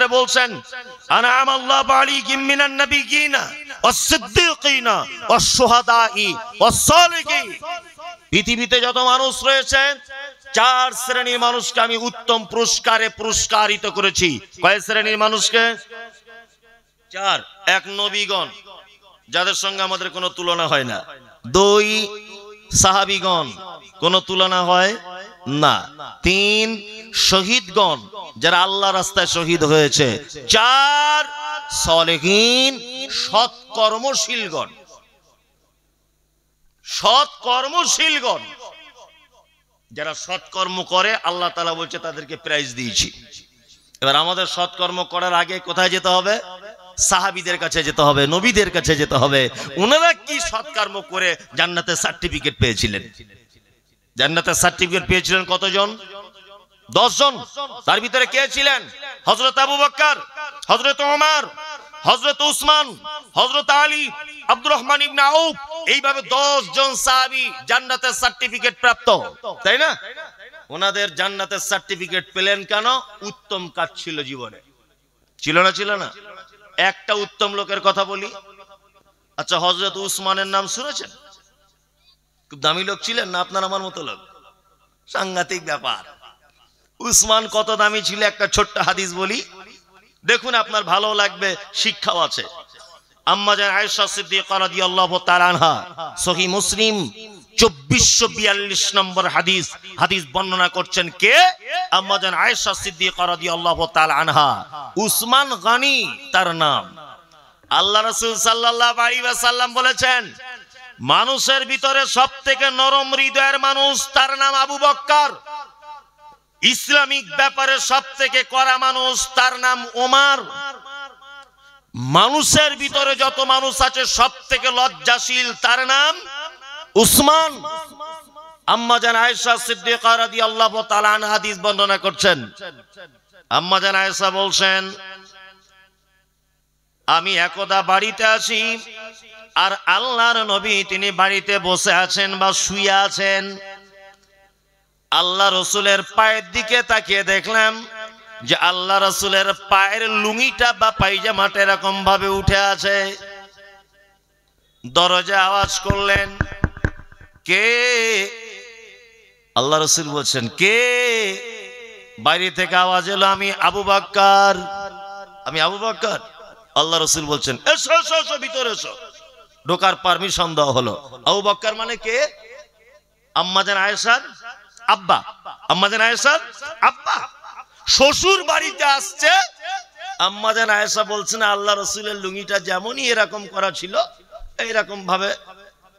করে বলছেন আনআমাল্লাহু আলাইহিম মিনান নাবিয়িনা ওয়াস-সিদ্দীকিনা ওয়াস-শুহাদাই ওয়াস-সালিহিন। পৃথিবীতে যত মানুষ রয়েছে চার শ্রেণীর মানুষকে আমি উত্তম পুরস্কারে পুরস্কারিত করেছি। কয় শ্রেণীর মানুষকে? চার। এক, নবীগণ, যাদের সঙ্গে আমাদের কোনো তুলনা হয় না। দুই, সাহাবীগণ, কোনো তুলনা হয় না। তিন, শহীদগণ, যারা আল্লাহ রাস্তায় শহীদ হয়েছে। চার, সালেহীন, সৎকর্মশীলগণ। সৎকর্মশীলগণ যারা সৎকর্ম করে আল্লাহ তাআলা বলছে তাদেরকে প্রাইজ দিয়েছি। এবার আমাদের সৎকর্ম করার আগে কোথায় যেতে হবে? সাহাবীদের কাছে যেতে হবে, নবীদের কাছে যেতে হবে। ওনারা কি সৎকর্ম করে জান্নাতের সার্টিফিকেট পেয়েছিলেন? জান্নাতের সার্টিফিকেট পেয়েছিলেন কতজন? 10 জন। তার ভিতরে কে ছিলেন? হযরত আবু বকর, হযরত ওমর, হযরত উসমান, হযরত আলী, আব্দুর রহমান ইবনে আউফ। এইভাবে 10 জন সাহাবী জান্নাতের সার্টিফিকেট প্রাপ্ত, তাই না? ওনাদের জান্নাতের সার্টিফিকেট পেলেন কেন? উত্তম কাজ ছিল জীবনে। ছিল না? ছিল না? একটা উত্তম লোকের কথা বলি। আচ্ছা, হযরত উসমানের নাম শুনেছেন? খুব দামি লোক ছিলেন না আপনার আমার মতো লোক? সাংঘাতিক ব্যাপার। উসমান কত দামি ছিল একটা ছোট্ট হাদিস বলি, দেখুন আপনার ভালো লাগবে, শিক্ষাও আছে। আম্মা জান আয়েশা সিদ্দিকা রাদিয়াল্লাহু তাআলা আনহা, সহিহ মুসলিম 2442 নম্বর হাদিস। হাদিস বর্ণনা করছেন কে? আম্মা জান আয়েশা সিদ্দিকা রাদিয়াল্লাহু তাআলা আনহা। উসমান গনি তার নাম। আল্লাহ রাসূল সাল্লাল্লাহু আলাইহি ওয়াসাল্লাম বলেছেন, মানুষের ভিতরে সবথেকে নরম হৃদয়ের মানুষ, তার নাম আবু বকর। ইসলামিক ব্যাপারে সবথেকে কড়া মানুষ, তার নাম ওমর। মানুষের ভিতরে যত মানুষ আছে সবথেকে লজ্জাশীল, তার নাম উসমান। আম্মা জান আয়েশা সিদ্দিকা রাদিয়াল্লাহু তাআলা আনহা হাদিস বর্ণনা করছেন। আম্মা জান আয়েশা বলছেন, আমি একদা বাড়িতে আছি আর আল্লাহর নবী তিনি বাড়িতে বসে আছেন বা শুয়ে আছেন। আল্লাহ রাসূলের পায়ের দিকে তাকিয়ে দেখলাম যে আল্লাহ রাসূলের পায়ের লুঙ্গিটা বা পায়জামাটা এরকম ভাবে উঠে আছে। দরজা আওয়াজ করলেন, কে? আল্লাহ রাসূল বলছেন, কে? বাইরে থেকে আওয়াজ এলো, আমি আবু বকর। আমি আবু বকর। আল্লাহ রাসূল বলছেন, এসো এসো এসো, ভিতরে এসো। ঢোকার পারমিশন দেওয়া হলো। আবু বকর মানে কে? আম্মা জান আয়েশার আব্বা। আম্মা জান আয়েশার আব্বা শ্বশুর বাড়িতে আসছে। আম্মা জান আয়েশা বলছেন, আল্লাহ রাসূলের লুঙ্গিটা যেমনই এরকম করা ছিল এইরকম ভাবে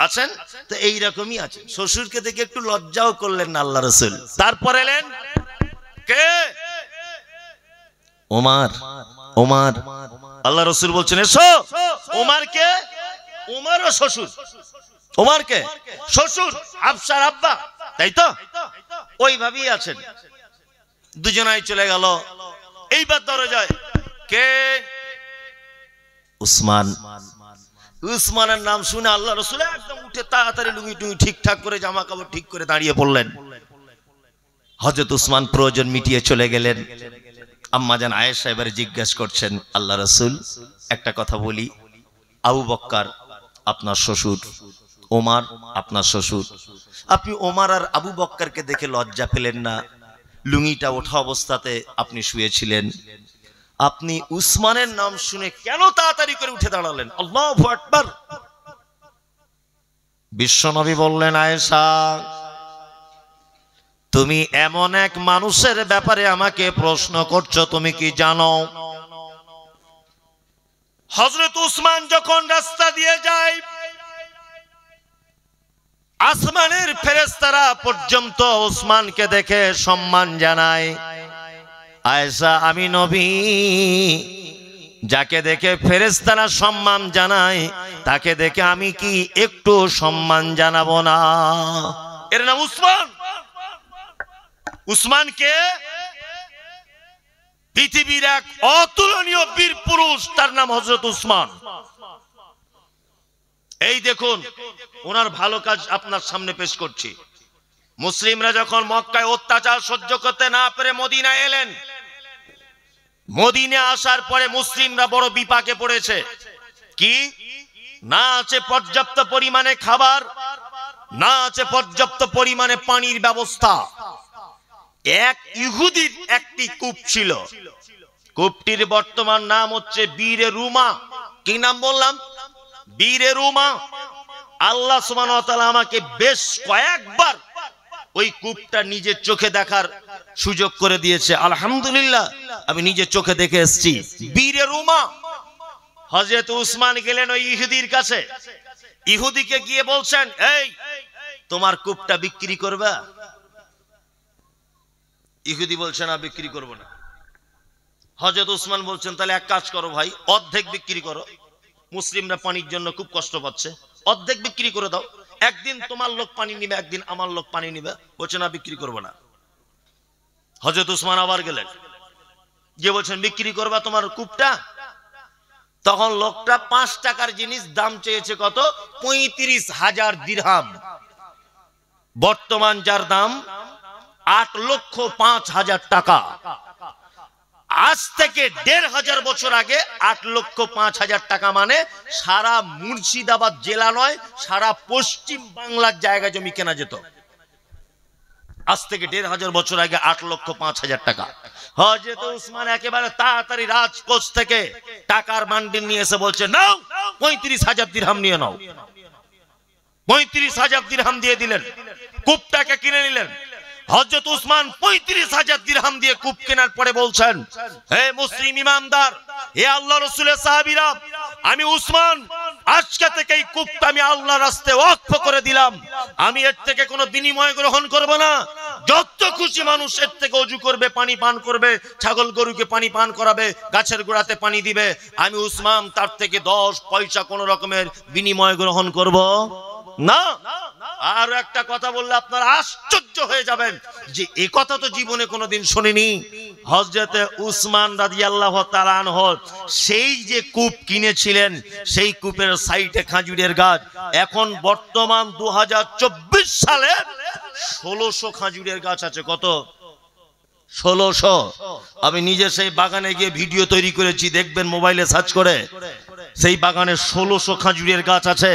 আছেন, তো এইরকমই আছে। শ্বশুরকে দেখে একটু লজ্জাও করলেন না আল্লাহ রাসূল। তারপর এলেন, কে? ওমর। ওমর। আল্লাহ রাসূল বলছেন, এসো। ওমর কে? ওমরও শ্বশুর। ওমর কে? শ্বশুর, হাফসার আব্বা, তাই তো? ওইভাবেই আছেন। দুজনাই চলে গেল। এইবার দরজায়, কে? উসমান। উসমানের নাম শুনে আল্লাহ রাসূল একদম উঠে তাড়াতাড়ি লুঙ্গি টুঙ্গি ঠিকঠাক করে জামা কাপড় ঠিক করে দাঁড়িয়ে পড়লেন। হযরত উসমান প্রয়োজন মিটিয়ে চলে গেলেন। আম্মা জান আয়েশা এবারে জিজ্ঞেস করছেন, আল্লাহ রাসূল একটা কথা বলি, আবু বকর আপনার শ্বশুর, ওমর আপনার শ্বশুর, আপনি ওমর আর আবু বকরকে দেখে লজ্জা পেলেন না? লুঙ্গিটা ওঠা অবস্থাতে আপনি শুয়েছিলেন, আপনি উসমানের নাম শুনে কেন তাড়াতাড়ি করে উঠে দাঁড়ালেন? আল্লাহু আকবার। বিশ্বনবী বললেন, আয়েশা তুমি এমন এক মানুষের ব্যাপারে আমাকে প্রশ্ন করছো, তুমি কি জানো হযরত উসমান যখন রাস্তা দিয়ে যায় আসমানের ফেরেশতারা পর্যন্ত উসমানকে দেখে সম্মান জানায়। আয়েশা আমি নবী, যাকে দেখে ফেরেশতারা সম্মান জানায় তাকে দেখে আমি কি একটু সম্মান জানাবো না? এর নাম উসমান। উসমান কে? পৃথিবীর এক অতুলনীয় বীর পুরুষ, তার নাম হযরত উসমান। এই দেখুন ওনার ভালো কাজ আপনার সামনে পেশ করছি। মুসলিমরা যখন মক্কায় অত্যাচার সহ্য করতে না পেরে মদিনায় এলেন, মদিনে আসার পরে মুসলিমরা বড় বিপাকে পড়েছে। কি না আছে পর্যাপ্ত পরিমাণে খাবার, না আছে পর্যাপ্ত পরিমাণে পানির ব্যবস্থা। এক ইহুদির একটি কূপ ছিল, কূপটির বর্তমান নাম হচ্ছে বীরে রুমা। কি নাম বললাম? বীরে রুমা। আল্লাহ সুবহানাহু ওয়া তাআলা আমাকে বেশ কয়েকবার ওই কূপটা নিজের চোখে দেখার সুযোগ করে দিয়েছে। আলহামদুলিল্লাহ, আমি নিজের চোখে দেখে এসেছি বীরে রুমা। হযরত উসমান গেলেন ওই ইহুদির কাছে, ইহুদিকে গিয়ে বলছেন, এই তোমার কূপটা বিক্রি করবে? ইহুদি বলছে না, বিক্রি করব না। হযরত উসমান বলছেন, তাহলে এক কাজ করো ভাই, অর্ধেক বিক্রি করো, মুসলিমরা পানির জন্য খুব কষ্ট পাচ্ছে, অর্ধেক বিক্রি করে দাও, একদিন তোমার লোক পানি নিবে, একদিন আমার লোক পানি নিবে। বলছে না, বিক্রি করবো না। হযরত উসমান আবার গেলেন, যে বলছেন বিক্রি করবা তোমার কূপটা? তখন লোকটা 5 টাকার জিনিস দাম চেয়েছে কত? 35,000 দিরহাম। বর্তমান যার দাম 8,05,000 টাকা। আজ থেকে 1,500 বছর আগে 8,05,000 টাকা মানে সারা মুর্শিদাবাদ জেলা নয়, সারা পশ্চিম বাংলার জায়গা জমি কেনা যেত। আজ থেকে 1,500 বছর আগে 8,05,000 টাকা। হযরত উসমান একেবারে তাড়াতাড়ি রাজকোষ থেকে টাকার বান্ডিল নিয়ে এসে বলছে, নাও 35,000 দিরহাম নিয়ে নাও। 35,000 দিরহাম দিয়ে দিলেন, কূপটাকে কিনে নিলেন। হযরত উসমান 35,000 দিরহাম দিয়ে কূপ কেনার পরে বলছেন, হে মুসলিম ইমানদার, হে আল্লাহ রাসূলের সাহাবীরা, আমি উসমান আজকে থেকে এই কূপটা আমি আল্লাহর রাস্তায় ওয়াকফ করে দিলাম। আমি এর থেকে কোনো বিনিময় গ্রহণ করব না। যত খুশি মানুষ এর থেকে ওযু করবে, পানি পান করবে, ছাগল গরুকে পানি পান করাবে, গাছের গোড়াতে পানি দিবে, আমি উসমান তার থেকে 10 পয়সা কোন রকমের বিনিময় গ্রহণ করব না। আর একটা কথা বললে আপনারা আশ্চর্য হয়ে যাবেন যে এই কথা তো জীবনে কোনোদিন শুনিনি। হযরতে উসমান রাদিয়াল্লাহু তাআলা আনহু সেই যে কূপ কিনেছিলেন, সেই কূপের সাইডে খাজুরের গাছ। এখন বর্তমান 2024 সালে 1600 খাজুরের গাছ আছে। কত? 1600। আমি নিজে সেই বাগানে গিয়ে ভিডিও তৈরি করেছি, দেখবেন মোবাইলে সার্চ করে। সেই বাগানে 1600 খাজুরের গাছ আছে,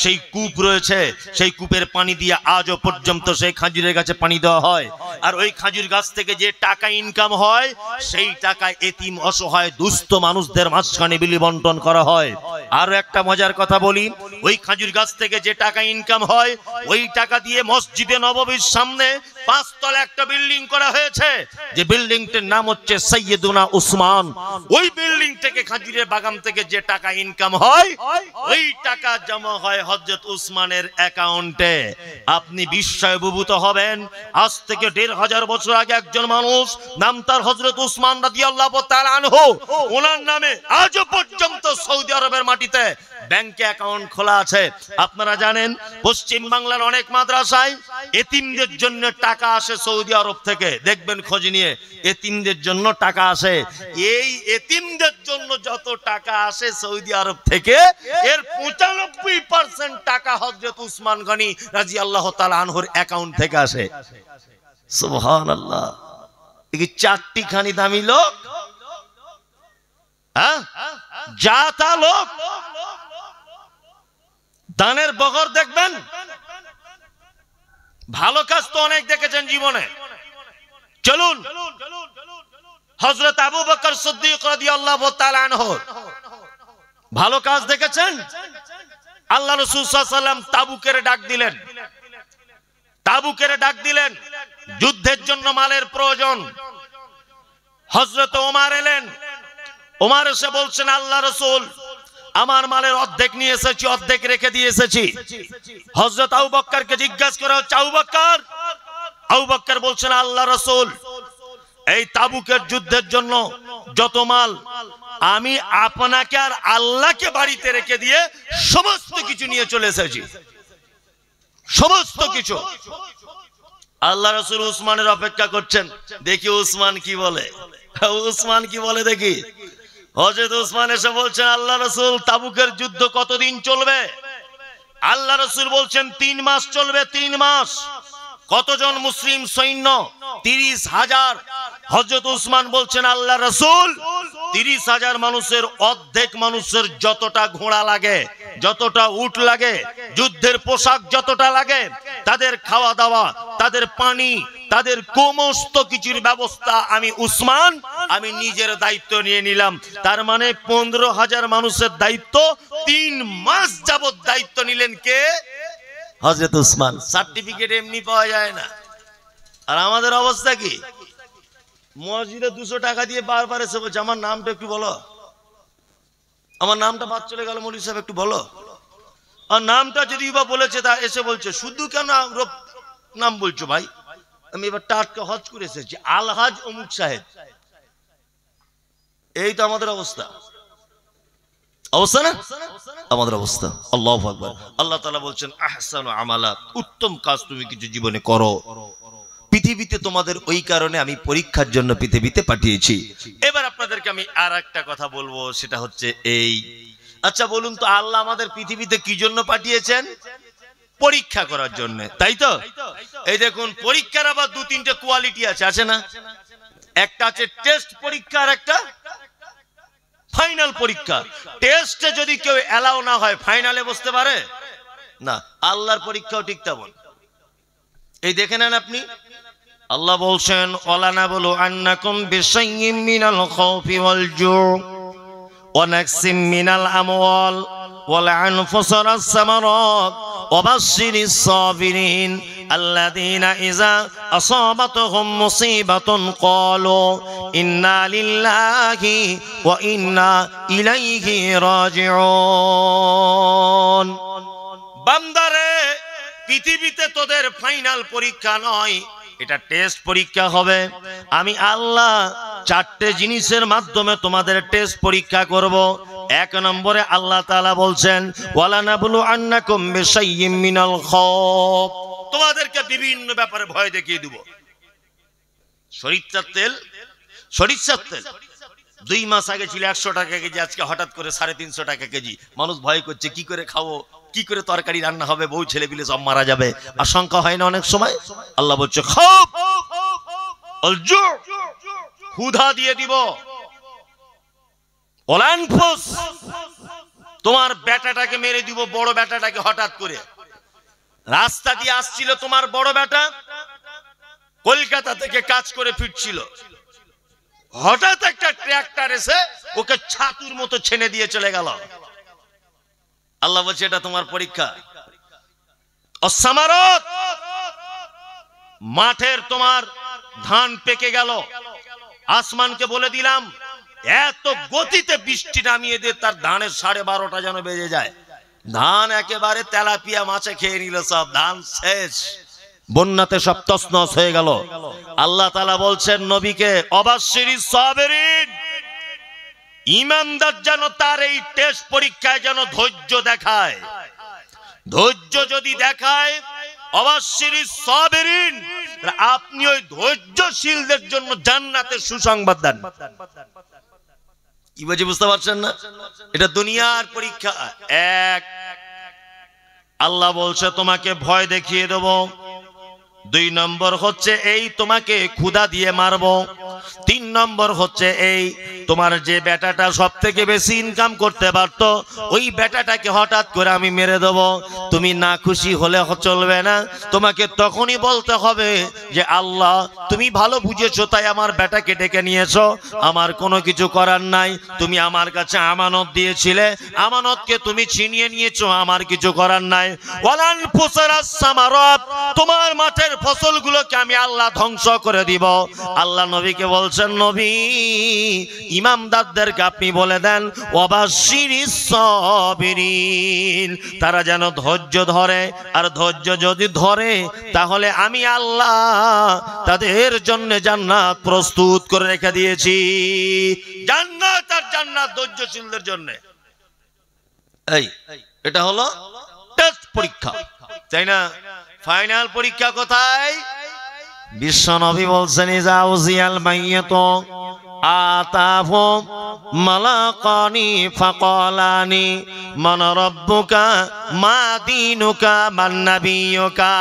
সেই কূপ রয়েছে, সেই কূপের পানি দিয়ে আজও পর্যন্ত সেই খাজুরের গাছে পানি দেওয়া হয়। আর ওই খাজুর গাছ থেকে যে টাকা ইনকাম হয়, সেই টাকা এতিম অসহায় দুস্থ মানুষদের মাঝখানে বিলি বন্টন করা হয়। আর একটা মজার কথা বলি, ওই খাজুর গাছ থেকে যে টাকা ইনকাম হয়, ওই টাকা দিয়ে মসজিদে নববীর সামনে 5 তলা একটা বিল্ডিং করা হয়েছে, যে বিল্ডিংটির নাম হচ্ছে সাইয়েদুনা উসমান। ওই বিল্ডিং থেকে, খাজুরের বাগান থেকে যে টাকা ইনকাম হয়, ওই টাকা জমা হয় হযরত উসমানের অ্যাকাউন্টে। আপনি বিস্ময়ে বিভূত হবেন। আজ থেকে 1,500 বছর আগে একজন মানুষ, নাম তার হযরত উসমান রাদিয়াল্লাহু তাআলা আনহু, ওনার নামে আজও পর্যন্ত সৌদি আরবের মাটিতে ব্যাংকে অ্যাকাউন্ট খোলা আছে। আপনারা জানেন পশ্চিম বাংলার অনেক মাদ্রাসায় এতিমদের জন্য টাকা আসে সৌদি আরব থেকে, দেখবেন খোঁজ নিয়ে, এতিমদের জন্য টাকা আসে। এই এতিমদের জন্য যত টাকা আসে সৌদি আরব থেকে, এর 95% টাকা হযরত উসমান গনি রাদিয়াল্লাহু তাআলা আনহুর অ্যাকাউন্ট থেকে আসে। সুবহানাল্লাহ। এই 4টি খানি দামি লোক, হ্যাঁ, জাতা লোক, দানের বগর দেখবেন। ভালো কাজ তো অনেক দেখেছেন জীবনে। চলুন হযরত আবু বকর সিদ্দিক রাদিয়াল্লাহু তাআলা আনহু ভালো কাজ দেখেছেন। আল্লাহ রাসূল সাল্লাল্লাহু আলাইহি ওয়াসাল্লাম তাবুকের ডাক দিলেন, তাবুকের ডাক দিলেন, যুদ্ধের জন্য মালের প্রয়োজন। হযরত ওমর এলেন, ওমর এসে বলছেন, আল্লাহ রাসূল, আমার মালের অর্ধেক নিয়ে এসেছি, অর্ধেক রেখে দিয়ে এসেছি। হযরত আবু বকরকে জিজ্ঞাসা করা হচ্ছে, আবু বকর? আবু বকর বলছেন, আল্লাহ রাসূল, এই তাবুকের যুদ্ধের জন্য যত মাল, আমি আপনাকে আর আল্লাহকে বাড়িতে রেখে দিয়ে সমস্ত কিছু নিয়ে চলে এসেছি, সমস্ত কিছু। আল্লাহ রাসূল উসমানের অপেক্ষা করছেন, দেখি উসমান কি বলে, উসমান কি বলে দেখি। হযরত উসমান এসে বলছেন, আল্লাহ রাসূল, তাবুকের যুদ্ধ কতদিন চলবে? আল্লাহ রাসূল বলছেন 3 মাস চলবে, 3 মাস। কতজন মুসলিম সৈন্য? 30,000। হযরত উসমান বলছেন আল্লাহ রাসূল 30,000 মানুষের অর্ধেক মানুষের যতটা ঘোড়া লাগে, যতটা উট লাগে, যুদ্ধের পোশাক যতটা লাগে, তাদের খাওয়া দাওয়া, তাদের পানি, তাদের সমস্ত কিছুর ব্যবস্থা আমি উসমান আমি নিজের দায়িত্ব নিয়ে নিলাম। তার মানে 15,000 মানুষের দায়িত্ব 3 মাস যাবত দায়িত্ব নিলেন কে? হযরত উসমান। সার্টিফিকেট এমনি পাওয়া যায় না। আর আমাদের অবস্থা কি? মসজিদে 200 টাকা দিয়ে বারবার এসে বলছে আমার নামটা একটু বলো, আমার নামটা বাদ চলে গেল মৌলভী সাহেব একটু বলো। আর নামটা যদি বা বলেছে তা এসে বলছে শুধু কেন নাম বলছো ভাই? আমি এবার টাটকা হজ করে এসেছি, আলহাজ অমুক সাহেব। এই তো আমাদের অবস্থা, অবস্থা না আমাদের অবস্থা। আল্লাহু আকবার। আল্লাহ তাআলা বলছেন আহসানু আমালা, উত্তম কাজ তুমি কিছু জীবনে করো। পৃথিবীতে তোমাদের ওই কারণে আমি পরীক্ষার জন্য পৃথিবীতে পাঠিয়েছি। এবার আপনাদেরকে আমি আর একটা কথা বলবো, সেটা হচ্ছে এই, আচ্ছা বলুন তো আল্লাহ আমাদের পৃথিবীতে কি জন্য পাঠিয়েছেন? পরীক্ষা করার জন্য, তাই তো? এই দেখুন পরীক্ষার আবার 2-3টে কোয়ালিটি আছে, আছে না? একটা আছে টেস্ট পরীক্ষা আর একটা ফাইনাল পরীক্ষা। টেস্টে যদি কেউ এলাও না হয় ফাইনালে বসতে পারে না। আল্লাহর পরীক্ষাও ঠিক তেমন। এই দেখে নেন আপনি, আল্লাহ বলছেন ওয়ালানা বলু আন্নাকুম বিশাইয়্যিম মিনাল খাউফি ওয়াল জু' ওয়া নাকসিম মিনাল আমওয়াল ওয়াল আনফুসি ওয়াস সামারাত ওয়া বাশশিরিস সাবিরিন আল্লাযীনা ইযা আসাবাতুহুম মুসিবাতুন ক্বালু ইন্না লিল্লাহি ওয়া ইন্না ইলাইহি রাজিউন। বান্দারে পৃথিবীতে তোদের ফাইনাল পরীক্ষা নয়, এটা টেস্ট পরীক্ষা হবে। আমি আল্লাহ 4টে জিনিসের মাধ্যমে তোমাদের টেস্ট পরীক্ষা করব। 1 নম্বরে আল্লাহ তাআলা বলছেন ওয়ালানাবলু আন্নাকুম বিশাইয়্যিম মিনাল খাউফ, তোমাদেরকে বিভিন্ন ব্যাপারে ভয় দেখিয়ে দেব। সরিষার তেল 2 মাস আগে ছিল 100 টাকা কেজি, আজকে হঠাৎ করে 350 টাকা কেজি। মানুষ ভয় করছে কি করে খাবো, কি করে তরকারি রান্না হবে, বউ ছেলে পিলে সব মারা যাবে। আশঙ্কা হয় না অনেক সময়? আল্লাহ বলছে খাউফ ওয়াল জু', ক্ষুধা দিয়ে দিব। ওয়াল আনফুস, তোমার বেটাটাকে মেরে দিব, বড় বেটাটাকে। হঠাৎ করে রাস্তা দিয়ে আসছিল তোমার বড় বেটা, কলকাতা থেকে কাজ করে ফিরছিল, হঠাৎ একটা ট্রাক্টর এসে ওকে ছাতুর মতো ছেনে দিয়ে চলে গেল। আল্লাহ বলছে এটা তোমার পরীক্ষা। অসামারত, মাঠের তোমার ধান পেকে গেল, আসমানকে বলে দিলাম এত গতিতে বৃষ্টি নামিয়ে দিয়ে তার ধানের 12:30 যেন বেজে যায়। ধান একেবারে তেলাপিয়া মাছে খেয়ে নিল, সব ধান শেষ, বন্যাতে সব তছনছ হয়ে গেল। আল্লাহ তাআলা বলছেন নবীকে অবাশশিরিস সাবিরিন, ঈমানদার যেন তার এই টেস্ট পরীক্ষায় যেন ধৈর্য দেখায়। ধৈর্য যদি দেখায় অবাশশিরিস সাবিরিন, আপনি ওই ধৈর্যশীলদের জন্য জান্নাতের সুসংবাদ দেন। কি বুঝে বুঝতে পারছেন না? এটা দুনিয়ার পরীক্ষা। 1, আল্লাহ বলছে তোমাকে ভয় দেখিয়ে দেব। 2 নম্বর হচ্ছে এই তোমাকে ক্ষুধা দিয়ে মারবো। 3 নম্বর হচ্ছে এই তোমার যে বেটাটা সব থেকে বেশি ইনকাম করতে পারতো ওই বেটাটাকে হঠাৎ করে আমি মেরে দেবো। তুমি না খুশি হলে চলবে না, তোমাকে তখনই বলতে হবে যে আল্লাহ তুমি ভালো বুঝেছো তাই আমার বেটাকে ডেকে নিয়েছো, আমার কোনো কিছু করার নাই। তুমি আমার কাছে আমানত দিয়েছিলে, আমানতকে তুমি ছিনিয়ে নিয়েছো, আমার কিছু করার নাই। ওয়ালান ফুসারাস সামারাত, তোমার মাঠের ফসলগুলোকে আমি আল্লাহ ধ্বংস করে দিব। আল্লাহ নবীকে বলছেন নবী ইমামদারদেরকে আপনি বলে দেন ওয়াবাশশিরিস সাবিরিন, তারা যেন ধৈর্য ধরে। আর ধৈর্য যদি ধরে তাহলে আমি আল্লাহ তাদের জন্য জান্নাত প্রস্তুত করে রেখে দিয়েছি। জান্নাত আর জান্নাত ধৈর্যশীলদের জন্য। এই এটা হলো টেস্ট পরীক্ষা, তাই না? ফাইনাল পরীক্ষা কোথায়? বিশ্ব নবী বলছেন ইজা উজিয়াল মাইয়াতু আতাহু মালাকানি ফাকালানি মান রাব্বুকা মা দীনুকা মান নাবিয়ুকা।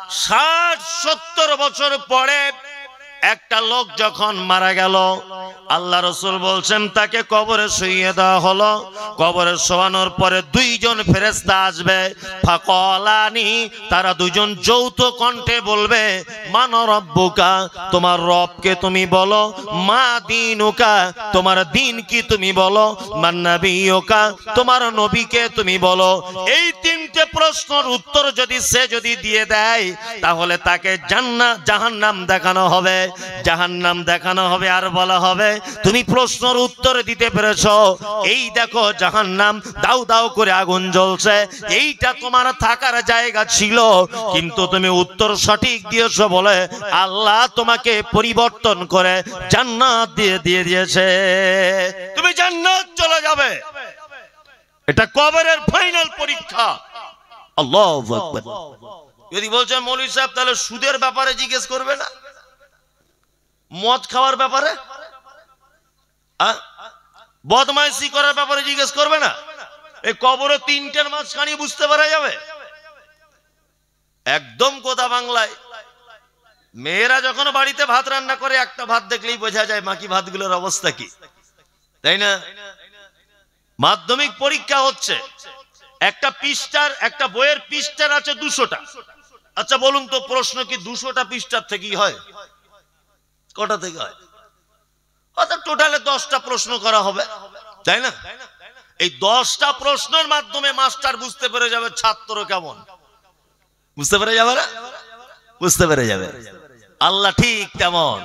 60-70 বছর পরে একটা লোক যখন মারা গেল, আল্লাহ রাসূল বলছেন তাকে কবরে শুইয়ে দেওয়া হলো। কবরে শোয়ানোর পরে দুইজন ফেরেশতা আসবে, ফাকালানি, তারা দুজন যৌথ কণ্ঠে বলবে, মান রব্বুকা, তোমার রবকে তুমি বলো, মা দীনুকা, তোমার দিন কি তুমি বলো, মান নাবিয়ুকা, তোমার নবীকে তুমি বলো। এই তিনটে প্রশ্নের উত্তর সে যদি দিয়ে দেয়, তাহলে তাকে জান্নাত জাহান্নাম দেখানো হবে, জাহান্নাম দেখানো হবে, আর বলা হবে তুমি প্রশ্নের উত্তর দিতে পেরেছো, এই দেখো জাহান্নাম দাউ দাউ করে আগুন জ্বলছে, এইটা তোমার থাকার জায়গা ছিল, কিন্তু তুমি উত্তর সঠিক দিয়েছো বলে আল্লাহ তোমাকে পরিবর্তন করে জান্নাত দিয়ে দিয়েছে, তুমি জান্নাত চলে যাবে। এটা কবরের ফাইনাল পরীক্ষা। আল্লাহু আকবার। যদি বলছেন মৌলভী সাহেব তাহলে সুদের ব্যাপারে জিজ্ঞেস করবে না, মদ খাওয়ার ব্যাপারে, বদমাইশি করার ব্যাপারে জিজ্ঞেস করবে না, এই কবরে তিনটের মাঝখানে বুঝতে পারা যাবে। একদম গোদা বাংলায় মেয়েরা যখন বাড়িতে ভাত রান্না করে, একটা ভাত দেখলেই বোঝা যায় বাকি ভাতগুলোর অবস্থা কি, তাই না? মাধ্যমিক পরীক্ষা হচ্ছে, একটা পৃষ্ঠার, একটা বইয়ের পৃষ্ঠার আছে 200টা। আচ্ছা বলুন তো, প্রশ্ন কি 200টা পৃষ্ঠার থেকেই হয়? কটা থেকে হয়? অর্থাৎ টোটালে 10টা প্রশ্ন করা হবে, তাই না? এই 10টা প্রশ্নের মাধ্যমে মাস্টার বুঝতে পেরে যাবে ছাত্র কেমন, বুঝতে পেরে যাবে না? বুঝতে পেরে যাবে। আল্লাহ ঠিক তেমন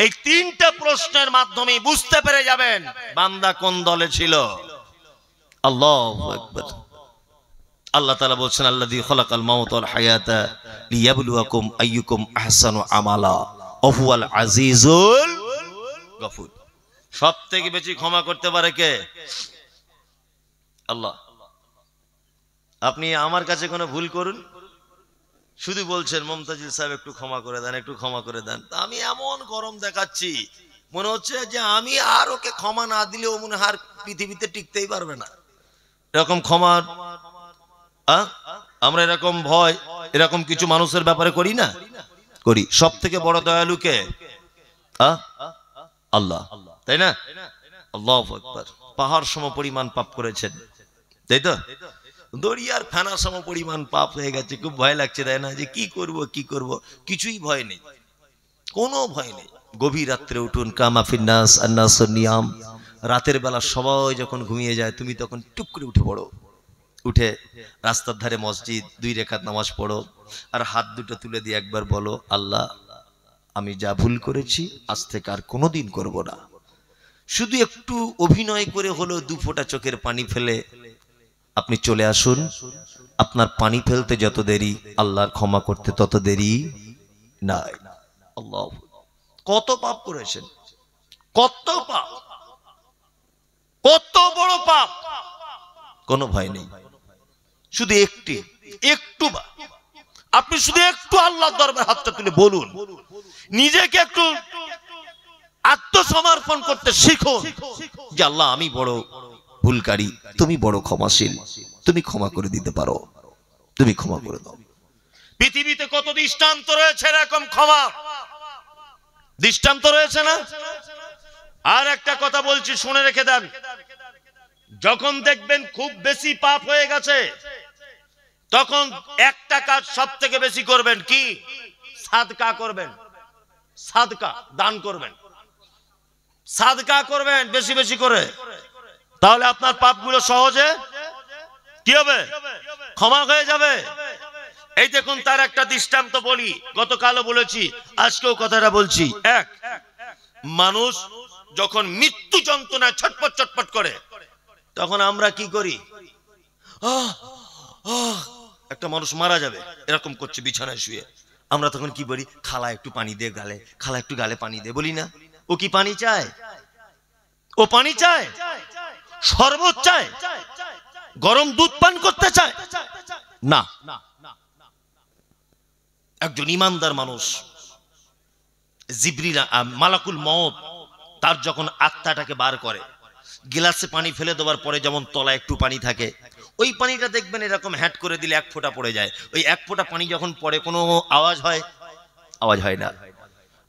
এই 3টা প্রশ্নের মাধ্যমে বুঝতে পেরে যাবেন বান্দা কোন দলে ছিল। আল্লাহু আকবার। আল্লাহ তাআলা বলছেন, আল্লাযী খালাকাল মাউতা ওয়াল হায়াতা লিয়াবলুয়াকুম আইয়ুকুম আহসানু আমালা ওয়া হুয়াল আজিজুল গফুর। সবথেকে বেশি ক্ষমা করতে পারে কে? আল্লাহ। আপনি আমার কাছে কোনো ভুল করুন, শুধু বলছেন মুমতাজিল সাহেব একটু ক্ষমা করে দেন, একটু ক্ষমা করে দেন, আমি এমন গরম দেখাচ্ছি মনে হচ্ছে যে আমি আর ওকে ক্ষমা না দিলেও মনে হয় আর পৃথিবীতে টিকতেই পারবে না। এরকম ক্ষমার আমরা এরকম ভয় এরকম কিছু মানুষের ব্যাপারে করি না? করি। সব থেকে বড় দয়ালু কে? আল্লাহ, তাই না? আল্লাহু আকবার। পাহাড় সম পরিমাণ পাপ করেছেন, তাই তো? দরিয়ার ফেনা সম পরিমাণ পাপ হয়ে গেছে। খুব ভয় লাগছে, তাই না? যে কি করব কি করব, কিছুই ভয় নেই, কোনো ভয় নেই। গভীর রাত্রে উঠুন, কামাফিন নাস আন্নাসুন নিয়াম। রাতের বেলা সবাই যখন ঘুমিয়ে যায়, তুমি তখন টুক করে উঠে পড়ো, উঠে রাস্তার ধারে মসজিদ 2 রাকাত নামাজ পড়ো, আর হাত দুটো তুলে দিয়ে একবার বলো, আল্লাহ আমি যা ভুল করেছি আজ থেকে আর কোনোদিন করব না। শুধু একটু অভিনয় করে হলো 2 ফোঁটা চোখের পানি ফেলে আপনি চলে আসুন। আপনার পানি ফেলতে যত দেরি, আল্লাহর ক্ষমা করতে তত দেরি নাই। আল্লাহ, কত পাপ করেছেন, কত পাপ, কত বড় পাপ, কোনো ভয় নেই। শুধু একটু আপনি শুধু একটু আল্লাহর দরবারে হাতটা তুলে বলুন, নিজেকে একটু আত্মসমর্পণ করতে শিখুন যে আল্লাহ আমি বড় ভুলকারী, তুমি বড় ক্ষমাশীল, তুমি ক্ষমা করে দিতে পারো, তুমি ক্ষমা করে দাও। পৃথিবীতে কত দৃষ্টান্ত রয়েছে এরকম ক্ষমা, দৃষ্টান্ত রয়েছে না? আর একটা কথা বলছি, শুনে রেখে দেন। যখন দেখবেন খুব বেশি পাপ হয়ে গেছে, তখন একটা কাজ সব থেকে বেশি করবেন, কি? সাদকা করবেন, সাদকা দান করবেন, সাদকা করবেন বেশি বেশি করে। তাহলে আপনার পাপগুলো সহজে কি হবে? ক্ষমা হয়ে যাবে। এই দেখুন, তার একটা দৃষ্টান্ত বলি, গতকালও বলেছি, আজকেও কথাটা বলছি। এক মানুষ যখন মৃত্যু যন্ত্রণায় ছটপট ছটপট করে, তখন আমরা কি করি? একটা মানুষ মারা যাবে এরকম করছে বিছানায় শুয়ে, আমরা তখন কি বলি? খালা একটু পানি দে গালে, খালা একটু গালে পানি দে, বলি না? ও কি পানি চায়? ও পানি চায়, শরবত চায়, গরম দুধ পান করতে চায় না। একজন ইমানদার মানুষ, জিবরিল মালাকুল মউত, তার যখন আত্মাটাকে বার করে, গ্লাসে পানি ফেলে দেওয়ার পরে যেমন তলায় একটু পানি থাকে, ওই পানিটা দেখবেন এরকম হ্যাট করে দিলে এক ফোঁটা পড়ে যায়। ওই এক ফোঁটা পানি যখন পড়ে কোনো আওয়াজ হয়? আওয়াজ হয় না।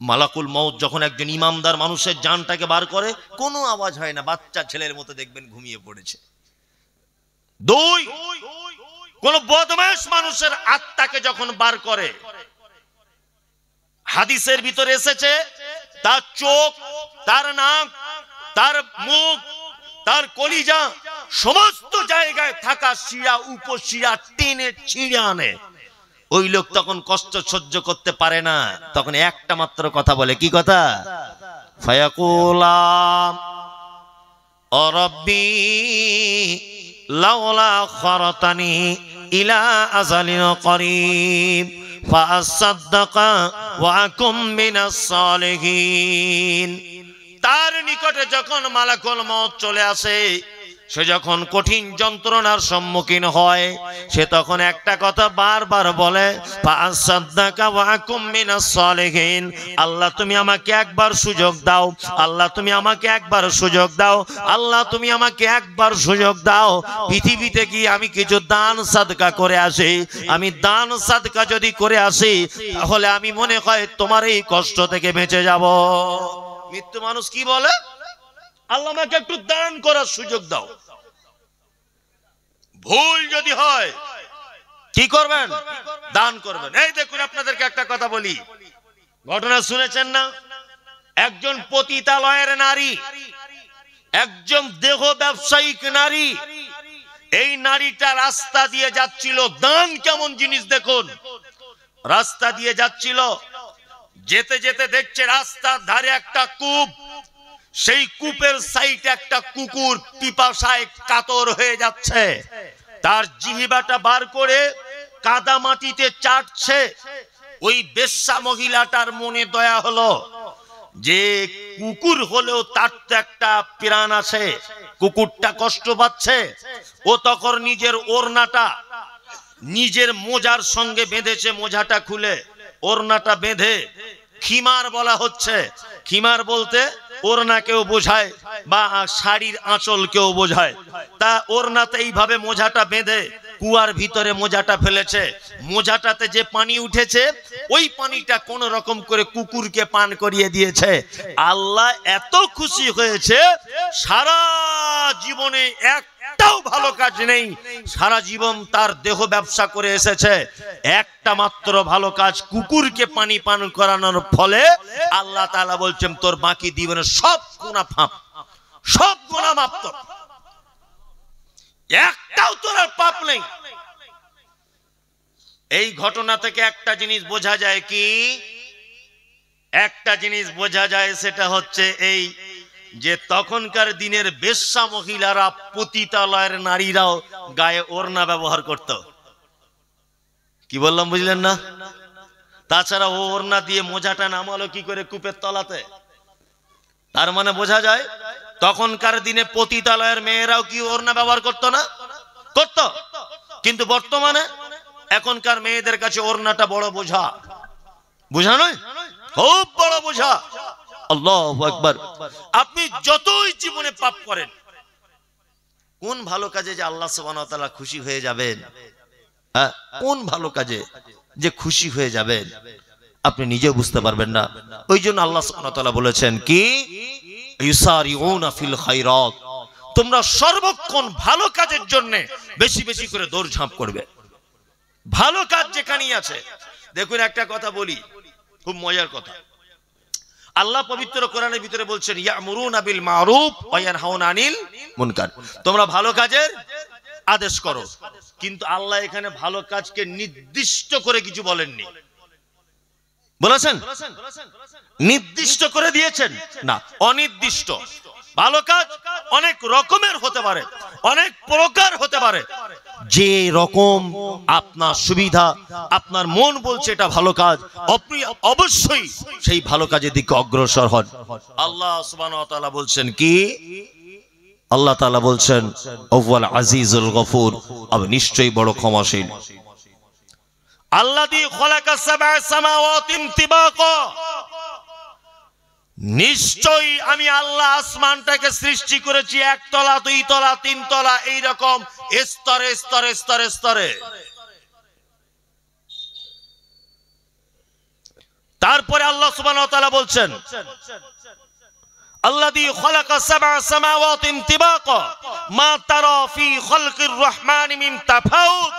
মালাকুল মউত যখন একজন ইমামদার মানুষের জানটাকে বার করে কোনো আওয়াজ হয় না, বাচ্চা ছেলের মতো দেখবেন ঘুমিয়ে পড়েছে। দুই, কোন বদমাশ মানুষের আত্মাকে যখন বার করে, হাদিসের ভিতরে এসেছে তার চোখ, তার নাক, তার মুখ, তার কলিজা সমস্ত জায়গায় থাকা শিরা উপশিরা টেনে ছিঁড়ে আনে। ওই লোক তখন কষ্ট সহ্য করতে পারে না, তখন একটা মাত্র কথা বলে। কি কথা? ফায়াকুলাম ও রব্বি লাউলা খরতানি ইলা আজালিন করিব ফাসাদদাকা ওয়া আকুম মিনাস সালিহিন। তার নিকটে যখন মালাকুল মউত চলে আসে, সে যখন কঠিন যন্ত্রণার সম্মুখীন হয়, সে তখন একটা কথা বারবার বলে, ফাসাদদাকা ওয়া আকুম মিনাস সালিহিন। আল্লাহ তুমি আমাকে একবার সুযোগ দাও, আল্লাহ তুমি আমাকে একবার সুযোগ দাও, আল্লাহ তুমি আমাকে একবার সুযোগ দাও। পৃথিবীতে গিয়ে আমি কিছু দান সাদকা করে আসি। আমি দান সাদকা যদি করে আসি, তাহলে আমি মনে হয় তোমার এই কষ্ট থেকে বেঁচে যাব। মৃত্যু মানুষ কি বলে? আল্লাহ আমাকে একটু দান করার সুযোগ দাও। ভুল যদি হয় কি করবেন? দান করবেন। এই দেখুন, আপনাদেরকে একটা কথা বলি, ঘটনা শুনেছেন না? একজন পতিতালয়ের নারী, একজন দেহ ব্যবসায়িক নারী, এই নারীটা রাস্তা দিয়ে যাচ্ছিল। দান কেমন জিনিস দেখুন। রাস্তা দিয়ে যাচ্ছিল, যেতে যেতে দেখছে রাস্তার ধারে একটা কূপ, সেই কূপের সাইডে একটা কুকুর পিপাসায় কাতর হয়ে যাচ্ছে। তার জিহ্বাটা বার করে কাদা মাটিতে চাটছে। ওই বেশ্যা মহিলাটার মনে দয়া হলো যে কুকুর হলেও তার তো একটা প্রাণ আছে, কুকুরটা কষ্ট পাচ্ছে। ও তখন নিজের ওড়নাটা নিজের মোজার সঙ্গে বেঁধেছে। মোজাটা খুলে ওড়নাটা বেঁধে, খিমার বলা হচ্ছে। খিমার বলতে ওড়নাকেও বোঝায় বা শাড়ির আঁচলকেও বোঝায়। তা ওড়নাতে এইভাবে মোজাটা বেঁধে কুয়ার ভিতরে মোজাটা ফেলেছে। মোজাটাতে যে পানি উঠেছে, ওই পানিটা কোন রকম করে কুকুরকে পান করিয়ে দিয়েছে। আল্লাহ এত খুশি হয়েছে, সারা জীবনে একটাও ভালো কাজ নেই, সারা জীবন তার দেহ ব্যবসা করে এসেছে। একটা মাত্র ভালো কাজ, কুকুরকে পানি পান করানোর ফলে আল্লাহ তাআলা বলছেন তোর বাকি জীবনের সব গুনাহ মাফ, সব গুনাহ মাফ, তোর একটাও তোর আর পাপ নেই। এই ঘটনা থেকে একটা জিনিস বোঝা যায়, কি একটা জিনিস বোঝা যায়, সেটা হচ্ছে এই যে তখনকার দিনের বেশ্যা মহিলারা, পতিতালয়ের নারীরাও গায়ে ওড়না ব্যবহার করত। কি বললাম বুঝলেন না? তাছাড়া ও ওড়না দিয়ে মোজাটা নামালো কি করে কূপের তলাতে? তার মানে বোঝা যায় তখনকার দিনে পতিতালয়ের মেয়েরাও কি ওড়না ব্যবহার করতো না? করত। কিন্তু বর্তমানে এখনকার মেয়েদের কাছে ওড়নাটা বড় বোঝা। বোঝা নয়, খুব বড় বোঝা। আল্লাহু আকবার। আপনি যতই জীবনে পাপ করেন, কোন ভালো কাজে যে আল্লাহ সুবহানাহু ওয়া তাআলা খুশি হয়ে যাবেন, কোন ভালো কাজে যে খুশি হয়ে যাবেন আপনি নিজেও বুঝতে পারবেন না। ওই জন্য আল্লাহ সুবহানাহু ওয়া তাআলা বলেছেন কি, ইউসারিউনা ফিল খায়রাত, তোমরা সর্বক্ষণ ভালো কাজের জন্য বেশি বেশি করে দৌড়ঝাঁপ করবে। ভালো কাজ যেখানেই আছে। দেখুন একটা কথা বলি, খুব মজার কথা। আল্লাহ পবিত্র কোরআনের ভিতরে বলছেন ইয়ামুরুনা বিল মারুফ ওয়া ইয়ানহাউনা আনিল মুনকার, তোমরা ভালো কাজের আদেশ করো। কিন্তু আল্লাহ এখানে ভালো কাজকে নির্দিষ্ট করে কিছু বলেননি। বলেছেন? নির্দিষ্ট করে দিয়েছেন না, অনির্দিষ্ট। ভালো কাজ অনেক রকমের হতে পারে, অনেক প্রকার হতে পারে। যে রকম আপনার সুবিধা, আপনার মন বলছে এটা ভালো কাজ, আপনি অবশ্যই সেই ভালো কাজের দিকে অগ্রসর হন। আল্লাহ সুবহানাহু ওয়া তাআলা বলছেন কি, আল্লাহ তাআলা বলছেন ওয়াল আজিজুল গফুর, আমি নিশ্চয়ই বড় ক্ষমাশীল। আল্লাযী খালাকা সাবআ সামাওয়াতিন তিবাকা, নিশ্চয়ই আমি আল্লাহ আসমানটাকে সৃষ্টি করেছি 1 তলা 2 তলা 3 তলা এইরকম স্তরে স্তরে স্তরে স্তরে। তারপরে আল্লাহ সুবহানাহু ওয়া তাআলা বলছেন আল্লাযী খালাকা সাবআ সামাওয়াতিন তিবাকা মা তারা ফি খালকির রহমানি মিন তাফাউত।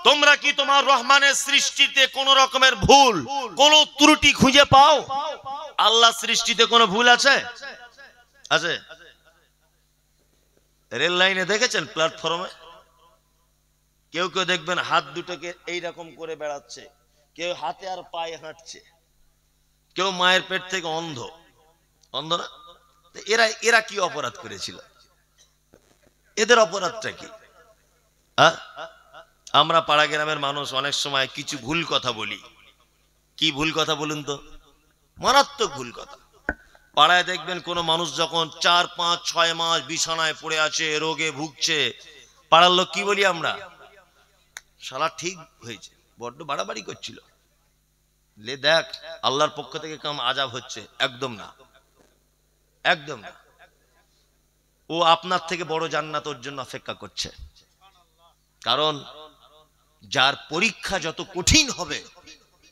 তোমরা কি তোমার রহমানের সৃষ্টিতে কোন রকমের ভুল, কোন ত্রুটি খুঁজে পাও? আল্লাহ সৃষ্টিতে কোনো ভুল আছে? আছে? রেল লাইনে দেখেছেন প্ল্যাটফর্মে কেউ কেউ দেখবেন হাত দুটোকে এইরকম করে বেড়াচ্ছে, কেউ হাতে আর পায়ে হাঁটছে, কেউ মায়ের পেট থেকে অন্ধ। অন্ধ না? এরা কি অপরাধ করেছিল? এদের অপরাধটা কি? আমরা পাড়া গ্রামের মানুষ অনেক সময় কিছু ভুল কথা বলি। কি ভুল কথা বলুন তো? মারাত্মক ভুল কথা। পাড়ায় দেখবেন কোন মানুষ যখন 4, 5, 6 মাস বিছানায় পড়ে আছে, রোগে ভুগছে, পাড়ার লোক কি বলি আমরা? শালা ঠিক হয়েছে, বড্ড বাড়াবাড়ি করছিল, লে দেখ আল্লাহর পক্ষ থেকে কাম আযাব হচ্ছে। একদম না, একদম না। ও আপনার থেকে বড় জান্নাত ওর জন্য অপেক্ষা করছে। কারণ যার পরীক্ষা যত কঠিন হবে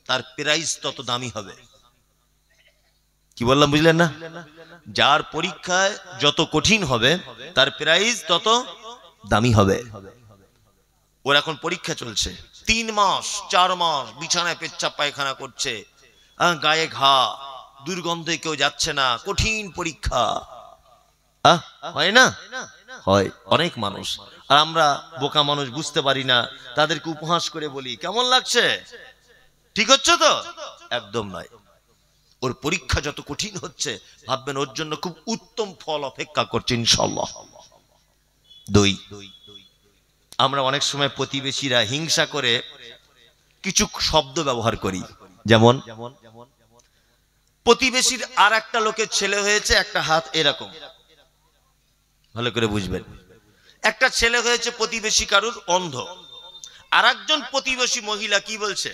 তার প্রাইজ তত দামি হবে। কি বললাম বুঝলেন না? যার পরীক্ষায় যত কঠিন হবে তার প্রাইজ তত দামি হবে। ওর এখন পরীক্ষা চলছে, 3 মাস 4 মাস বিছানায় পেচ্ছাপ পায়খানা করছে, গায়ে ঘা, দুর্গন্ধে কেউ যাচ্ছে না, কঠিন পরীক্ষা। হয় না? হয়। অনেক মানুষ, আর আমরা বোকা মানুষ বুঝতে পারি না, তাদেরকে উপহাস করে বলি কেমন লাগছে, ঠিক হচ্ছে তো? একদম নয়। ওর পরীক্ষা যত কঠিন হচ্ছে ভাববেন ওর জন্য খুব উত্তম ফল অপেক্ষা করছে ইনশাআল্লাহ। 2, আমরা অনেক সময় প্রতিবেশীরা হিংসা করে কিছু শব্দ ব্যবহার করি। যেমন প্রতিবেশীর আর একটা লোকের ছেলে হয়েছে, একটা হাত এরকম, ভালো করে বুঝবেন। একটা ছেলে হয়েছে প্রতিবেশী কারুর অন্ধ, আর একজন প্রতিবেশী মহিলা কি বলছে?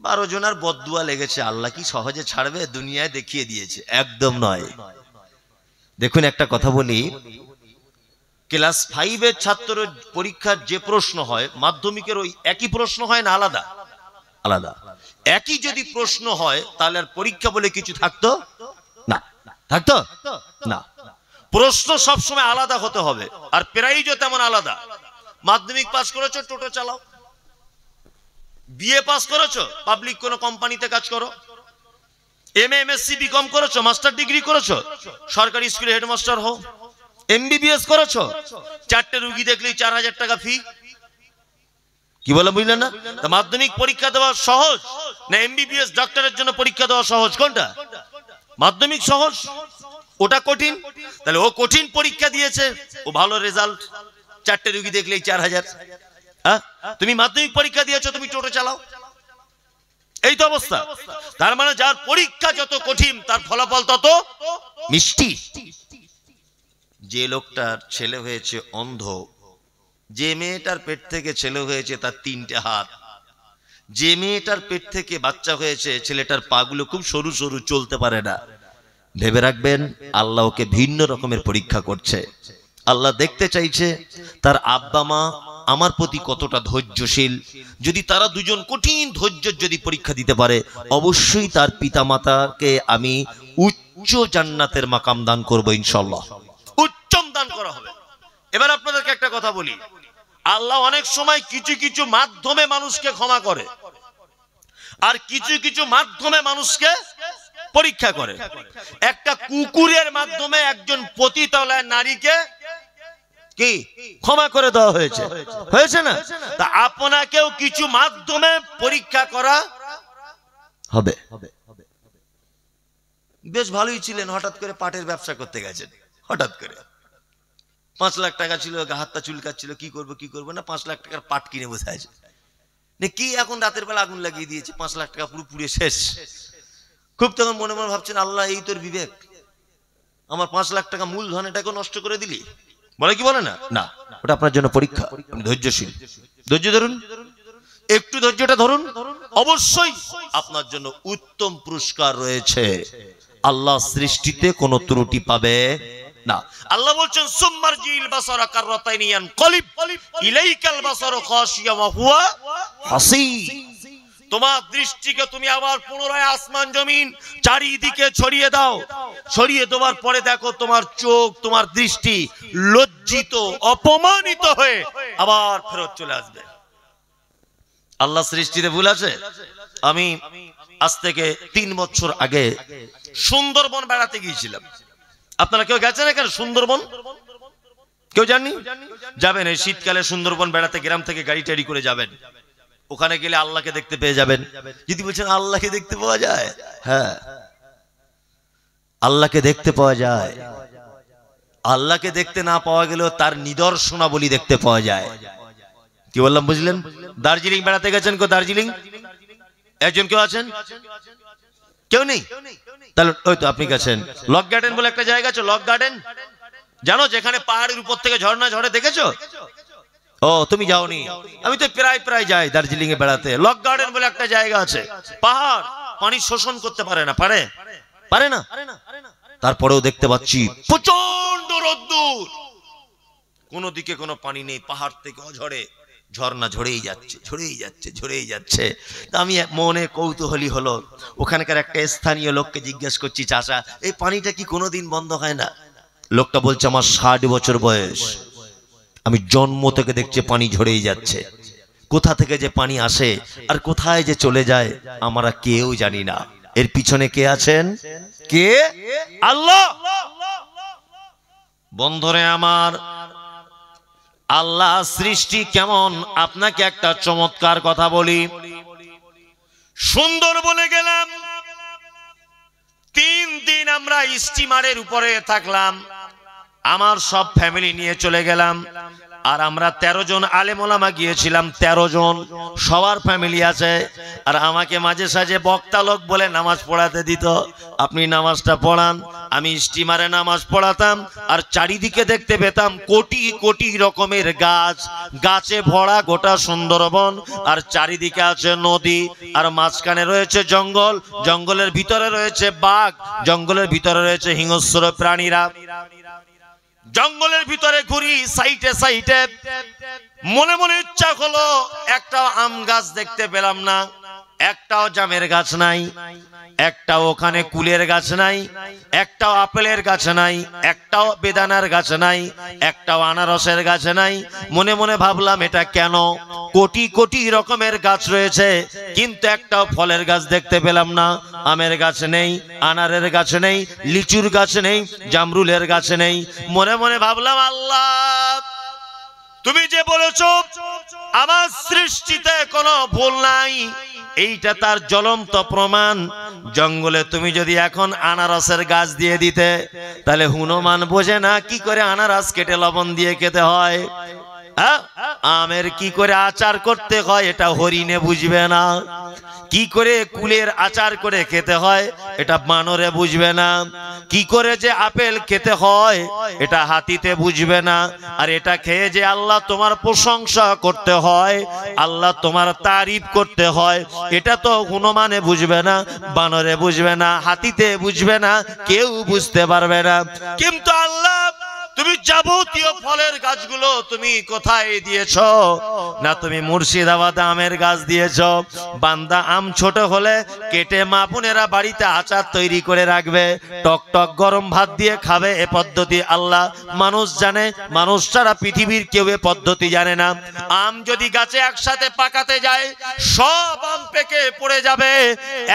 12 জনের বদদুয়া লেগেছে, আল্লাহ কি সহজে ছাড়বে, দুনিয়ায় দেখিয়ে দিয়েছে। একদম নয়। দেখুন একটা কথা বলি, ক্লাস 5 এর ছাত্রের পরীক্ষার যে প্রশ্ন হয় মাধ্যমিকের ওই একই প্রশ্ন হয় না আলাদা? আলাদা। একই যদি প্রশ্ন হয় তাহলে আর পরীক্ষা বলে কিছু থাকতো না। থাকতো না। প্রশ্ন সবসময় আলাদা হতে হবে, আর প্রাইজও তেমন আলাদা। মাধ্যমিক পাস করেছো, টোটো চালাও। বিএ পাস করেছো, পাবলিক কোন কোম্পানিতে কাজ করো। এমএ, এমএসসি, বিকম করেছো, মাস্টার ডিগ্রি করেছো, সরকারি স্কুলে হেডমাস্টার হও। এমবিবিএস করেছো, 4টে রোগী দেখলেই 4000 টাকা ফি। কি বলে বুঝলেন না? তা মাধ্যমিক পরীক্ষা দেওয়া সহজ না এমবিবিএস ডক্টরের জন্য পরীক্ষা দেওয়া সহজ? কোনটা? মাধ্যমিক সহজ, ওটা কঠিন। তাহলে ও কঠিন পরীক্ষা দিয়েছে, ও ভালো রেজাল্ট, 4টে রোগী দেখলেই 4000। তুমি মাধ্যমিক পরীক্ষা দিয়েছো, তুমি টোটো চালাও। এই তো অবস্থা। তার মানে যার পরীক্ষা যত কঠিন তার ফলাফল তত মিষ্টি। যে লোকটার ছেলে হয়েছে অন্ধ, যে মেয়েটার পেট থেকে ছেলে হয়েছে তার 3টে হাত, যে মেয়েটার পেট থেকে বাচ্চা হয়েছে ছেলেটার পাগুলো খুব সরু সরু, চলতে পারে না, ভেবে রাখবেন আল্লাহ ওকে ভিন্ন রকমের পরীক্ষা করছে। আল্লাহ দেখতে চাইছে তার আব্বা মা আমার প্রতি কতটা ধৈর্যশীল। যদি তারা দুজন কঠিন ধৈর্যের যদি পরীক্ষা দিতে পারে, অবশ্যই তার পিতা মাতাকে আমি উচ্চ জান্নাতের মাকাম দান করব ইনশাআল্লাহ। উচ্চম দান করা হবে। এবার আপনাদেরকে একটা কথা বলি, আল্লাহ অনেক সময় কিছু কিছু মাধ্যমে মানুষকে ক্ষমা করে, আর কিছু কিছু মাধ্যমে মানুষকে পরীক্ষা করে। একটা কুকুরের মাধ্যমে একজন পতিতালয় নারীকে কি ক্ষমা করে দেওয়া হয়েছে, হয়েছে না? তা আপনাকেও কিছু মাধ্যমে পরীক্ষা করা হবে। বেশ ভালোই ছিলেন, হঠাৎ করে পাটের ব্যবসা করতে গেছেন, হঠাৎ করে 5 লাখ টাকা ছিল, হাতটা চুলকাচ্ছিল, কি করবো না 5 লাখ টাকার পাট কিনে বসে আছে। কি এখন রাতের বেলা আগুন লাগিয়ে দিয়েছে, 5 লাখ টাকা পুরো পুড়ে শেষ। খুব তখন মনে মনে ভাবছেন, আল্লাহ এই তোর বিবেক, আমার 5 লাখ টাকা মূলধন এটাকে নষ্ট করে দিলি। বলে কি বলে না? না, ওটা আপনার জন্য পরীক্ষা। ধৈর্যশীল, ধৈর্য ধরুন, একটু ধৈর্যটা ধরুন, অবশ্যই আপনার জন্য উত্তম পুরস্কার রয়েছে। আল্লাহ সৃষ্টিতে কোনো ত্রুটি পাবে না। আল্লাহ বলছেন সুম্মারজিল বাসারা কাররাতাইনি ইয়ানকালিব ইলাইকাল বাসারু খাশিয়া ওয়া হুয়া হাসীব। তোমার দৃষ্টিকে তুমি আবার পুনরায় আসমান জমিন চারিদিকে ছড়িয়ে দাও। ছড়িয়ে দেওয়ার পরে দেখো তোমার চোখ, তোমার দৃষ্টি লজ্জিত, অপমানিত হয়ে আবার ফেরত চলে আসবে। আল্লাহ সৃষ্টিতে ভুল আছে? আমি আজ থেকে 3 বছর আগে সুন্দরবন বেড়াতে গিয়েছিলাম। আপনারা কেউ গেছেন এখানে সুন্দরবন? কেউ জাননি? যাবেন এই শীতকালে সুন্দরবন বেড়াতে, গ্রাম থেকে গাড়ি টাড়ি করে যাবেন। ওখানে গেলে আল্লাহকে দেখতে পেয়ে যাবেন। যদি বলছেন আল্লাহকে দেখতে পাওয়া যায়, হ্যাঁ আল্লাহকে দেখতে পাওয়া যায়। আল্লাহকে দেখতে না পাওয়া গেলেও তার নিদর্শনাবলী দেখতে পাওয়া যায়। কি বললাম বুঝলেন? দার্জিলিং বেড়াতে গেছেন? কেউ দার্জিলিং? একজন কেউ আছেন? কেউ নেই? তাহলে ওই তো আপনি গেছেন। লক গার্ডেন বলে একটা জায়গা আছে, লক গার্ডেন জানো, যেখানে পাহাড়ের উপর থেকে ঝর্ণা ঝরে, দেখেছো? ও তুমি যাওনি? আমি তো প্রায় যাই দার্জিলিং এ বেড়াতে। লক গার্ডেন বলে একটা জায়গা আছে, পাহাড়, পানি শোষণ করতে পারে না, পারে না। তারপরেও দেখতে পাচ্ছি প্রচন্ড রোদ্দুর, কোন দিকে কোনো পানি নেই, পাহাড় থেকে ঝরে ঝর্ণা ঝরেই যাচ্ছে। আমি মনে কৌতূহলী হলো, ওখানকার একটা স্থানীয় লোককে জিজ্ঞেস করছি, চাচা এই পানিটা কি কোনোদিন বন্ধ হয় না? লোকটা বলছে আমার 60 বছর বয়স, আমি জন্ম থেকে দেখছি পানি ঝরেই যাচ্ছে। কোথা থেকে যে পানি আসে আর কোথায় যে চলে যায় আমরা কেউ জানি না। এর পিছনে কে আছেন? কে? আল্লাহ। বন্ধুরে আমার, আল্লাহ সৃষ্টি কেমন আপনাকে একটা চমৎকার কথা বলি। সুন্দরবনে গেলাম, 3 দিন আমরা স্টিমারের উপরে থাকলাম। আমার সব ফ্যামিলি নিয়ে চলে গেলাম। আর আমরা 13 জন আলেম ওলামা গিয়েছিলাম, 13 জন, সবার ফ্যামিলি আছে। আর আমাকে মাঝে সাঝে বক্তা লোক বলে নামাজ পড়াতে দিত, আপনি নামাজটা পড়ান। আমি স্টিমারে নামাজ পড়াতাম আর চারিদিকে দেখতে পেতাম কোটি কোটি রকমের গাছ, গাছে ভরা গোটা সুন্দরবন। আর চারিদিকে আছে নদী, আর মাঝখানে রয়েছে জঙ্গল, জঙ্গলের ভিতরে রয়েছে বাঘ, জঙ্গলের ভিতরে রয়েছে হিংস্র প্রাণীরা। জঙ্গলের ভিতরে ঘুরি সাইটে, মনে ইচ্ছা হলো, একটাও আম গাছ দেখতে পেলাম না, একটাও জামের গাছ নাই, একটাও ওখানে কুলের গাছ নাই, একটাও আপেলের গাছ নাই, একটাও বেদানার গাছ নাই, একটাও আনারসের গাছ নাই। মনে ভাবলাম এটা কেন? কোটি কোটি রকমের গাছ রয়েছে কিন্তু একটাও ফলের গাছ দেখতে পেলাম না। আমের গাছ নেই, আনারের গাছ নেই, লিচুর গাছ নেই, জামরুলের গাছ নেই। মনে ভাবলাম আল্লাহ তুমি যে বলেছো আমার সৃষ্টিতে কোনো ভুল নাই, এইটা তার জ্বলন্ত প্রমাণ। জঙ্গলে তুমি যদি এখন আনারসের গাছ দিয়ে দিতে, তাহলে হনুমান বোঝে না কি করে আনারস কেটে লবণ দিয়ে খেতে হয়, আমের কি করে আচার করতে হয় এটা হরিণে বুঝবে না, কি করে কুলের আচার করে খেতে হয় এটা বানরে বুঝবে না, কি করে যে আপেল খেতে হয় এটা হাতিতে বুঝবে না। আর এটা খেয়ে যে আল্লাহ তোমার প্রশংসা করতে হয়, আল্লাহ তোমার তারিফ করতে হয়, এটা তো হনুমানে বুঝবে না, বানরে বুঝবে না, হাতিতে বুঝবে না, কেউ বুঝতে পারবে না। কিন্তু আল্লাহ তুমি যাবতীয় ফলের গাছগুলো তুমি কোথায় দিয়েছো? না তুমি মুর্শিদাবাদে আমের গাছ দিয়েছো। বান্দা আম ছোট হলে কেটে মা বোনেরা বাড়িতে আচার তৈরি করে রাখবে, টক টক গরম ভাত দিয়ে খাবে। এ পদ্ধতি আল্লাহ মানুষ জানে, মানুষ ছাড়া পৃথিবীর কেউ এ পদ্ধতি জানে না। আম যদি গাছে একসাথে পাকাতে যায় সব আম পেকে পড়ে যাবে,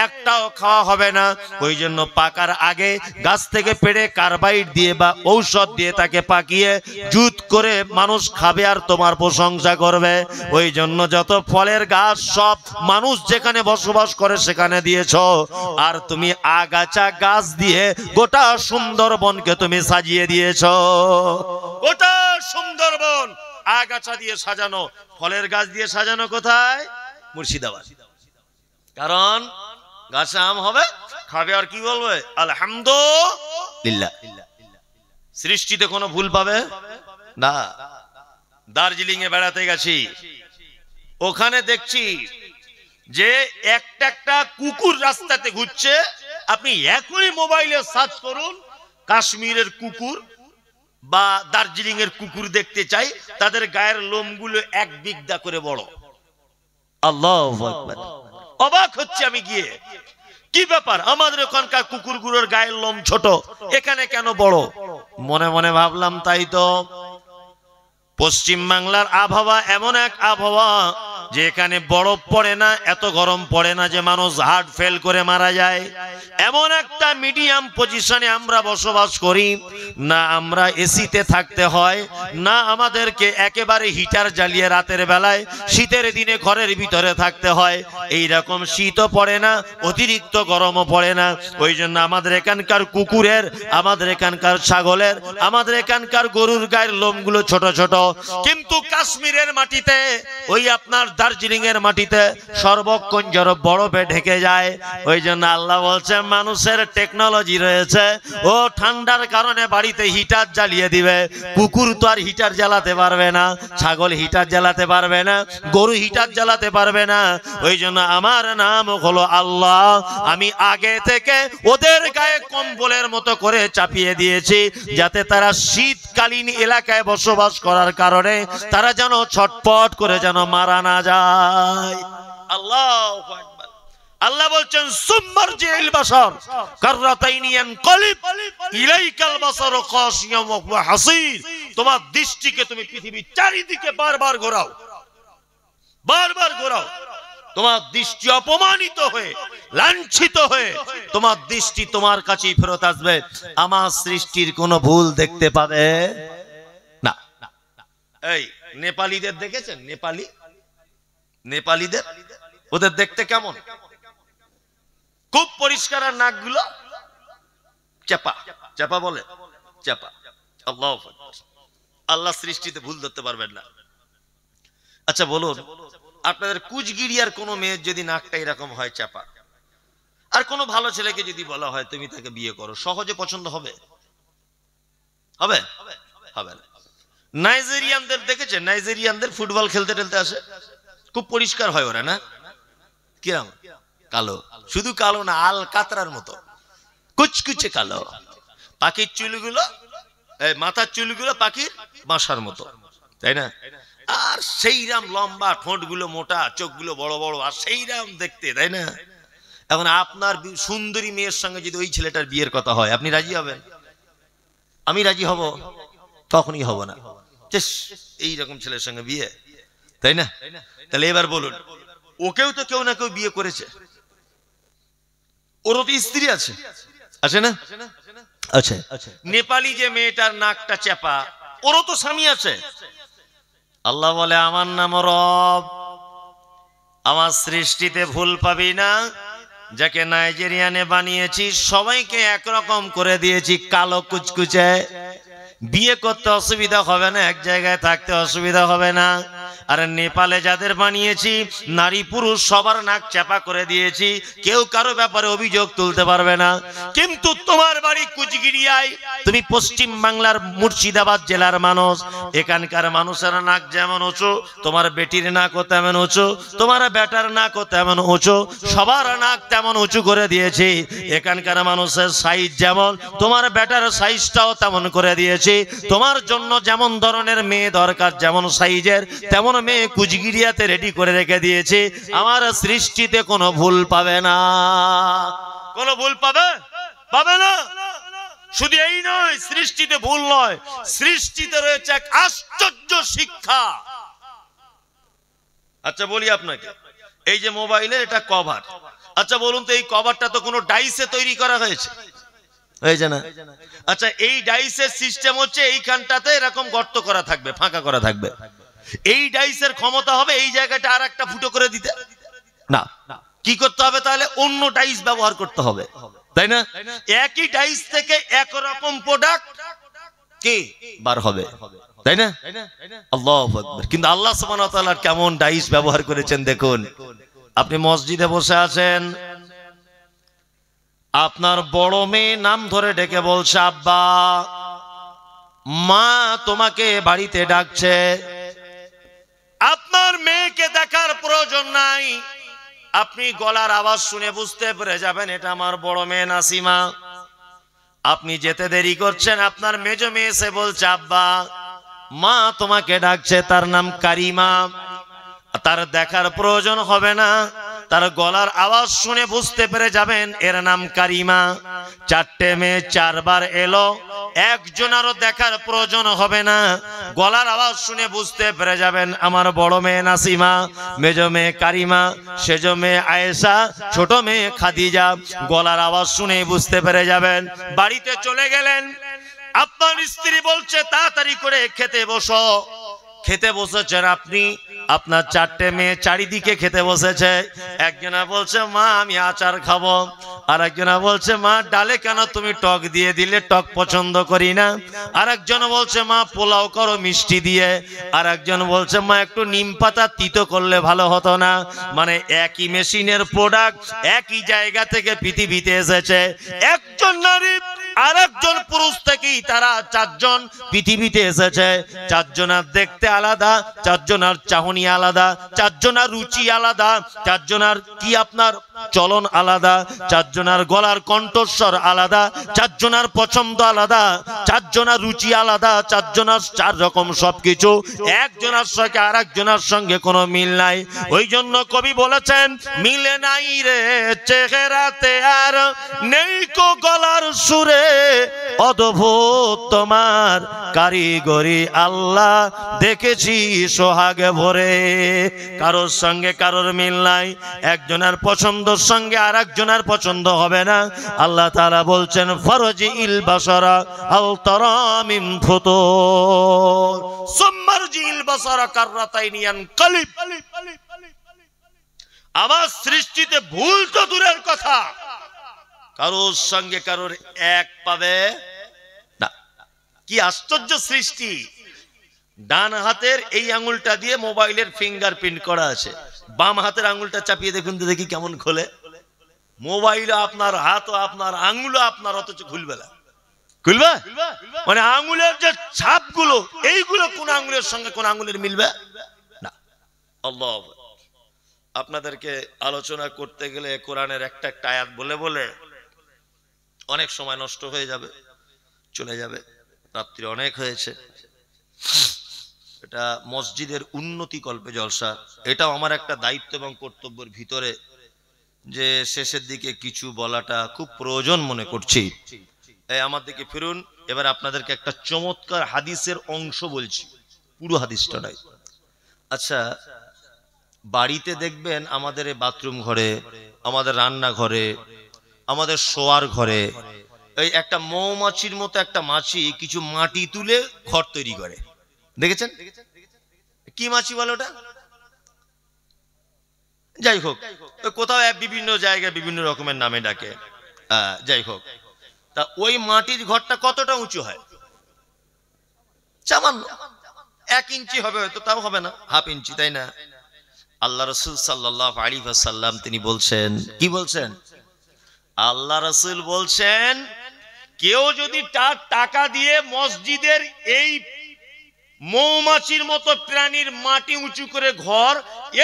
একটাও খাওয়া হবে না। ওই জন্য পাকার আগে গাছ থেকে পেড়ে কার্বাইড দিয়ে বা ঔষধ দিয়ে তাকে পাকিয়ে জুত করে মানুষ খাবে আর তোমার প্রশংসা করবে। ওই জন্য যত ফলের গাছ সব মানুষ যেখানে বসবাস করে সেখানে দিয়েছো। আর তুমি আগাছা গাছ দিয়ে গোটা সুন্দরবনকে তুমি সাজিয়ে দিয়েছো। গোটা সুন্দরবন আগাছা দিয়ে সাজানো, ফলের গাছ দিয়ে সাজানো কোথায়? মুর্শিদাবাদ। কারণ গাছে আম হবে, খাবে আর কি বলবে? আলহামদুলিল্লাহ। সৃষ্টিতে কোনো ভুল পাবে না। দার্জিলিং এ বেড়াতে গেছি, ওখানে দেখছি যে একটা একটা কুকুর রাস্তাতে ঘুরছে, আপনি এখনই মোবাইলে সার্চ করুন কাশ্মীরের কুকুর বা দার্জিলিং এর কুকুর দেখতে চাই, তাদের গায়ের লোমগুলো 1 বিঘা করে বড়। আল্লাহু আকবার। অবাক হচ্ছে আমি গিয়ে, কি ব্যাপার আমাদের ওখানকার কুকুরগুলোর গায়ের লোম ছোট, এখানে কেন বড়? মনে মনে ভাবলাম তাই তো, পশ্চিম বাংলার আবহাওয়া এমন এক আবহাওয়া যে এখানে বরফ পড়ে না, এত গরম পড়ে না যে মানুষ হার্ট ফেল করে মারা যায়। এমন একটা মিডিয়াম পজিশনে আমরা বসবাস করি, না আমরা এসিতে থাকতে হয়, না আমাদেরকে একেবারে হিটার জ্বালিয়ে রাতের বেলায় শীতের দিনে ঘরের ভিতরে থাকতে হয়। এই রকম শীতও পড়ে না, অতিরিক্ত গরমও পড়ে না। ওই জন্য আমাদের এখানকার কুকুরের, আমাদের এখানকার ছাগলের, আমাদের এখানকার গরুর গায়ের লোমগুলো ছোট ছোট। কিন্তু কাশ্মীরের মাটিতে, ওই আপনার দার্জিলিং এর মাটিতে সর্বক্ষণ জড় বরফে ঢেকে যায়। ওই জন্য আল্লাহ বলছে মানুষের টেকনোলজি রয়েছে, ও ঠান্ডার কারণে বাড়িতে হিটার জ্বালিয়ে দিবে। কুকুর তো আর হিটার জ্বালাতে পারবে না, ছাগল হিটার জ্বালাতে পারবে না, গরু হিটার জ্বালাতে পারবে না। ওই জন্য আমার নাম হলো আল্লাহ। আমি আগে থেকে ওদের গায়ে কম্বলের মতো করে চাপিয়ে দিয়েছি, যাতে তারা শীতকালীন এলাকায় বসবাস করার কারণে তারা যেন ছটপট করে যেন মারা না যায়। আল্লাহু আকবার। আল্লাহ বলছেন সুম্মারজিল বাশার কাররাতাইনি ইয়ানকালিব ইলাইকাল বাসারু খাশিয়াম ওয়া হুয়া হাসীর। তোমার দৃষ্টিকে তুমি পৃথিবীর চারিদিকে বারবার ঘোরাও, বারবার ঘোরাও। তোমার দৃষ্টি অপমানিত হয়ে, লাঞ্ছিত হয়ে তোমার দৃষ্টি তোমার কাছেই ফেরত আসবে। আমার সৃষ্টির কোনো ভুল দেখতে পাবে না। এই নেপালিদের দেখেছেন? নেপালিদের ওদের দেখতে কেমন? খুব পরিষ্কার, আর নাকগুলো চাপা চাপা বলে, চাপা। আল্লাহু আকবার। আল্লাহ সৃষ্টিতে ভুল ধরতে পারবেন না। আচ্ছা বলুন, আপনাদের কুচগিরিয়ার কোন মেয়ের যদি নাকটা এরকম হয় চাপা, আর কোন ভালো ছেলেকে যদি বলা হয় তুমি তাকে বিয়ে করো, সহজে পছন্দ হবে? হবে? হবে না। নাইজেরিয়ানদের দেখেছেন? নাইজেরিয়ানদের ফুটবল খেলতে খেলতে আসে, খুব পরিষ্কার হয় ওরা, না? কিরম কালো, শুধু কালো না, আল কাতরার মতো কুচকুচে কালো। পাখির চুলগুলো, মাথার চুলগুলো পাখির বাসার মতো, তাই না? আর সেইরাম লম্বা, ঠোঁটগুলো মোটা, চোখগুলো বড় বড়, আর সেইরাম দেখতে, তাই না? এখন আপনার সুন্দরী মেয়ের সঙ্গে যদি ওই ছেলেটার বিয়ের কথা হয়, আপনি রাজি হবেন? আমি রাজি হব? তখনই হব না। এইরকম ছেলের সঙ্গে বিয়ে, তাই না? তাহলে এবার বলুন, ওকেও তো কেউ না কেউ বিয়ে করেছে, ওরও তো স্ত্রী আছে, আছে না? আচ্ছা, নেপালি যে মেয়েটার নাকটা চাপা, ওরও তো স্বামী আছে। আল্লাহ বলে আমার নাম রব, আমার সৃষ্টিতে ভুল পাবি না। যাকে নাইজেরিয়ানে বানিয়েছি সবাইকে একরকম করে দিয়েছি, কালো কুচকুচে। বিয়ে করতে অসুবিধা হবে না, এক জায়গায় থাকতে অসুবিধা হবে না। আর নেপালে যাদের বানিয়েছি নারী পুরুষ সবার নাক চাপা করে দিয়েছি, কেউ কারো ব্যাপারে অভিযোগ তুলতে পারবে না। কিন্তু তোমার বাড়ি কুচগিরিয়ায়, তুমি পশ্চিম বাংলার মুর্শিদাবাদ জেলার মানুষ, এখানকার মানুষের নাক যেমন উঁচু, তোমার বেটির নাকও তেমন উঁচু, তোমার বেটার নাকও তেমন উঁচু, সবার নাক তেমন উঁচু করে দিয়েছি। এখানকার মানুষের সাইজ যেমন, তোমার বেটার সাইজটাও তেমন করে দিয়েছি। তোমার জন্য যেমন ধরনের মেয়ে দরকার, যেমন সাইজের, তেমন মেয়ে কুচগিরিয়াতে রেডি করে রেখে দিয়েছে। আমার সৃষ্টিতে কোনো ভুল পাবে না। কোনো ভুল পাবে না। শুধু এই নয়, সৃষ্টিতে ভুল নয়, সৃষ্টিতে রয়েছে এক আশ্চর্য শিক্ষা। আচ্ছা বলি আপনাকে, এই যে মোবাইলের এটা কভার, আচ্ছা বলুন তো এই কভারটা তো কোনো ডাইসে তৈরি করা হয়েছে, হয়েছে না? আচ্ছা এই ডাইসের সিস্টেম হচ্ছে এইখানটাতে এরকম গর্ত করা থাকবে, ফাঁকা করা থাকবে। এই ডাইসের ক্ষমতা হবে এই জায়গাটা আর একটা ফুটো করে দিতে না। কি করতে হবে তাহলে? অন্য ডাইস ব্যবহার করতে হবে, তাই না? একই ডাইস থেকে একরকম প্রোডাক্ট কি বার হবে, তাই না? আল্লাহু আকবার। কিন্তু আল্লাহ সুবহানাহু ওয়া তাআলা কেমন ডাইস ব্যবহার করেছেন দেখুন। আপনি মসজিদে বসে আছেন, আপনার বড় মেয়ে নাম ধরে ডেকে বলছে আব্বা, মা তোমাকে বাড়িতে ডাকছে। আপনার মেয়েকে দেখার প্রয়োজন নাই, আপনি গলার আওয়াজ শুনে বুঝতে পেরে যাবেন এটা আমার বড় মেয়ে নাসিমা। আপনি যেতে দেরি করছেন, আপনার মেজ মেয়ে এসে বলছে আব্বা মা তোমাকে ডাকছে, তার নাম কারিমা। তার দেখার প্রয়োজন হবে না, তার গলার আওয়াজ শুনে বুঝতে পেরে যাবেন এর নাম কারিমা। চারটে মেয়ে চারবার এলো, একজনেরও দেখার প্রয়োজন হবে না, গলার আওয়াজ শুনে বুঝতে পেরে যাবেন আমার বড় মেয়ে নাসিমা, মেজ মেয়ে কারিমা, সেজ মেয়ে আয়েশা, ছোট মেয়ে খাদিজা। গলার আওয়াজ শুনে বুঝতে পেরে যাবেন। বাড়িতে চলে গেলেন, আপনার স্ত্রী বলছে তাড়াতাড়ি করে খেতে বসো। খেতে বসেছেন আপনি, আপনার চারটে মেয়ে চারিদিকে খেতে বসেছে। একজনা বলছে মা আমি আচার খাবো, আর একজনা বলছে মা ডালে কেন তুমি টক দিয়ে দিলে, টক পছন্দ করি না। আর একজন বলছে মা পোলাও করো মিষ্টি দিয়ে। আর একজন বলছে মা একটু নিম পাতা তিতো করলে ভালো হতো না। মানে একই মেশিনের প্রোডাক্ট একই জায়গা থেকে পৃথিবীতে এসেছে, একজন নারী আর একজন পুরুষ থেকেই তারা চারজন পৃথিবীতে এসেছে। চারজনার দেখতে আলাদা, চারজনার চাহনি আলাদা, চারজনার রুচি আলাদা, চারজনার কি আপনার চলন আলাদা, চারজনার গলার কণ্ঠস্বর আলাদা, চারজনার পছন্দ আলাদা, চারজনার রুচি আলাদা, চারজনার চার রকম সবকিছু। একজনের সঙ্গে আর একজনের সঙ্গে কোনো মিল নাই। ওই জন্য কবি বলেছেন মিলে নাই রে চেহারাতে আর নেই কো গলার সুরে, অদ্ভুত তোমার কারিগরি আল্লাহ দেখেছি সোহাগে ভরে। কারোর সঙ্গে কারোর মিল নাই, একজনের পছন্দের সঙ্গে আর একজনের পছন্দ হবে না। আল্লাহ তাআলা বলছেন ফরজি ইল বাসারা আল তারামিম ফুতুর সুম্মারজি ইল বাসারা কাররাতাইনি ইয়ানকালিব। আমার সৃষ্টিতে ভুল তো দূরের কথা, কারোর সঙ্গে কারোর এক পাবে না। কি আশ্চর্য সৃষ্টি! ডান হাতের এই আঙুলটা দিয়ে মোবাইলের ফিঙ্গারপ্রিন্ট করা আছে, বাম হাতের আঙুলটা চাপিয়ে দেখুন তো দেখি কেমন খোলে। মোবাইল আপনার হাত ও আপনার আঙুলও আপনার, অথচ খুলবে না। খুলবে মানে আঙুলের যে ছাপগুলো এইগুলো কোন আঙুলের সঙ্গে কোন আঙুলের মিলবে না। আল্লাহ, আপনাদেরকে আলোচনা করতে গেলে কোরআনের একটা একটা আয়াত বলে বলে অনেক সময় নষ্ট হয়ে যাবে, চলে যাবে। রাত্রি অনেক হয়েছে। এটা মসজিদের উন্নতি কল্পে জলসা, এটাও আমার একটা দায়িত্ব এবং কর্তব্যের ভিতরে যে শেষের দিকে কিছু বলাটা খুব প্রয়োজন মনে করছি। এই আমার দিকে ফিরুন, এবার আপনাদেরকে একটা চমৎকার হাদিসের অংশ বলছি, পুরো হাদিসটা নয়। আচ্ছা, বাড়িতে দেখবেন আমাদের বাথরুম ঘরে, আমাদের রান্নাঘরে, আমাদের শোয়ার ঘরে এই একটা মৌমাছির মতো একটা মাছি কিছু মাটি তুলে ঘর তৈরি করে, দেখেছেন? কি মাছি বলে ওটা? যাই হোক, কোথাও বিভিন্ন জায়গায় বিভিন্ন রকমের নামে ডাকে। যাই হোক, তা ওই মাটির ঘরটা কতটা উঁচু হয়? সামান্য 1 ইঞ্চি হবে হয়তো, তাও হবে না, হাফ ইঞ্চি, তাই না? আল্লাহ রাসূল সাল্লাল্লাহু আলাইহি ওয়াসাল্লাম তিনি বলছেন, কি বলছেন? আল্লাহ রাসূল বলছেন কেউ যদি তার টাকা দিয়ে মসজিদের এই মৌমাছির মতো প্রাণীর মাটি উঁচু করে ঘর,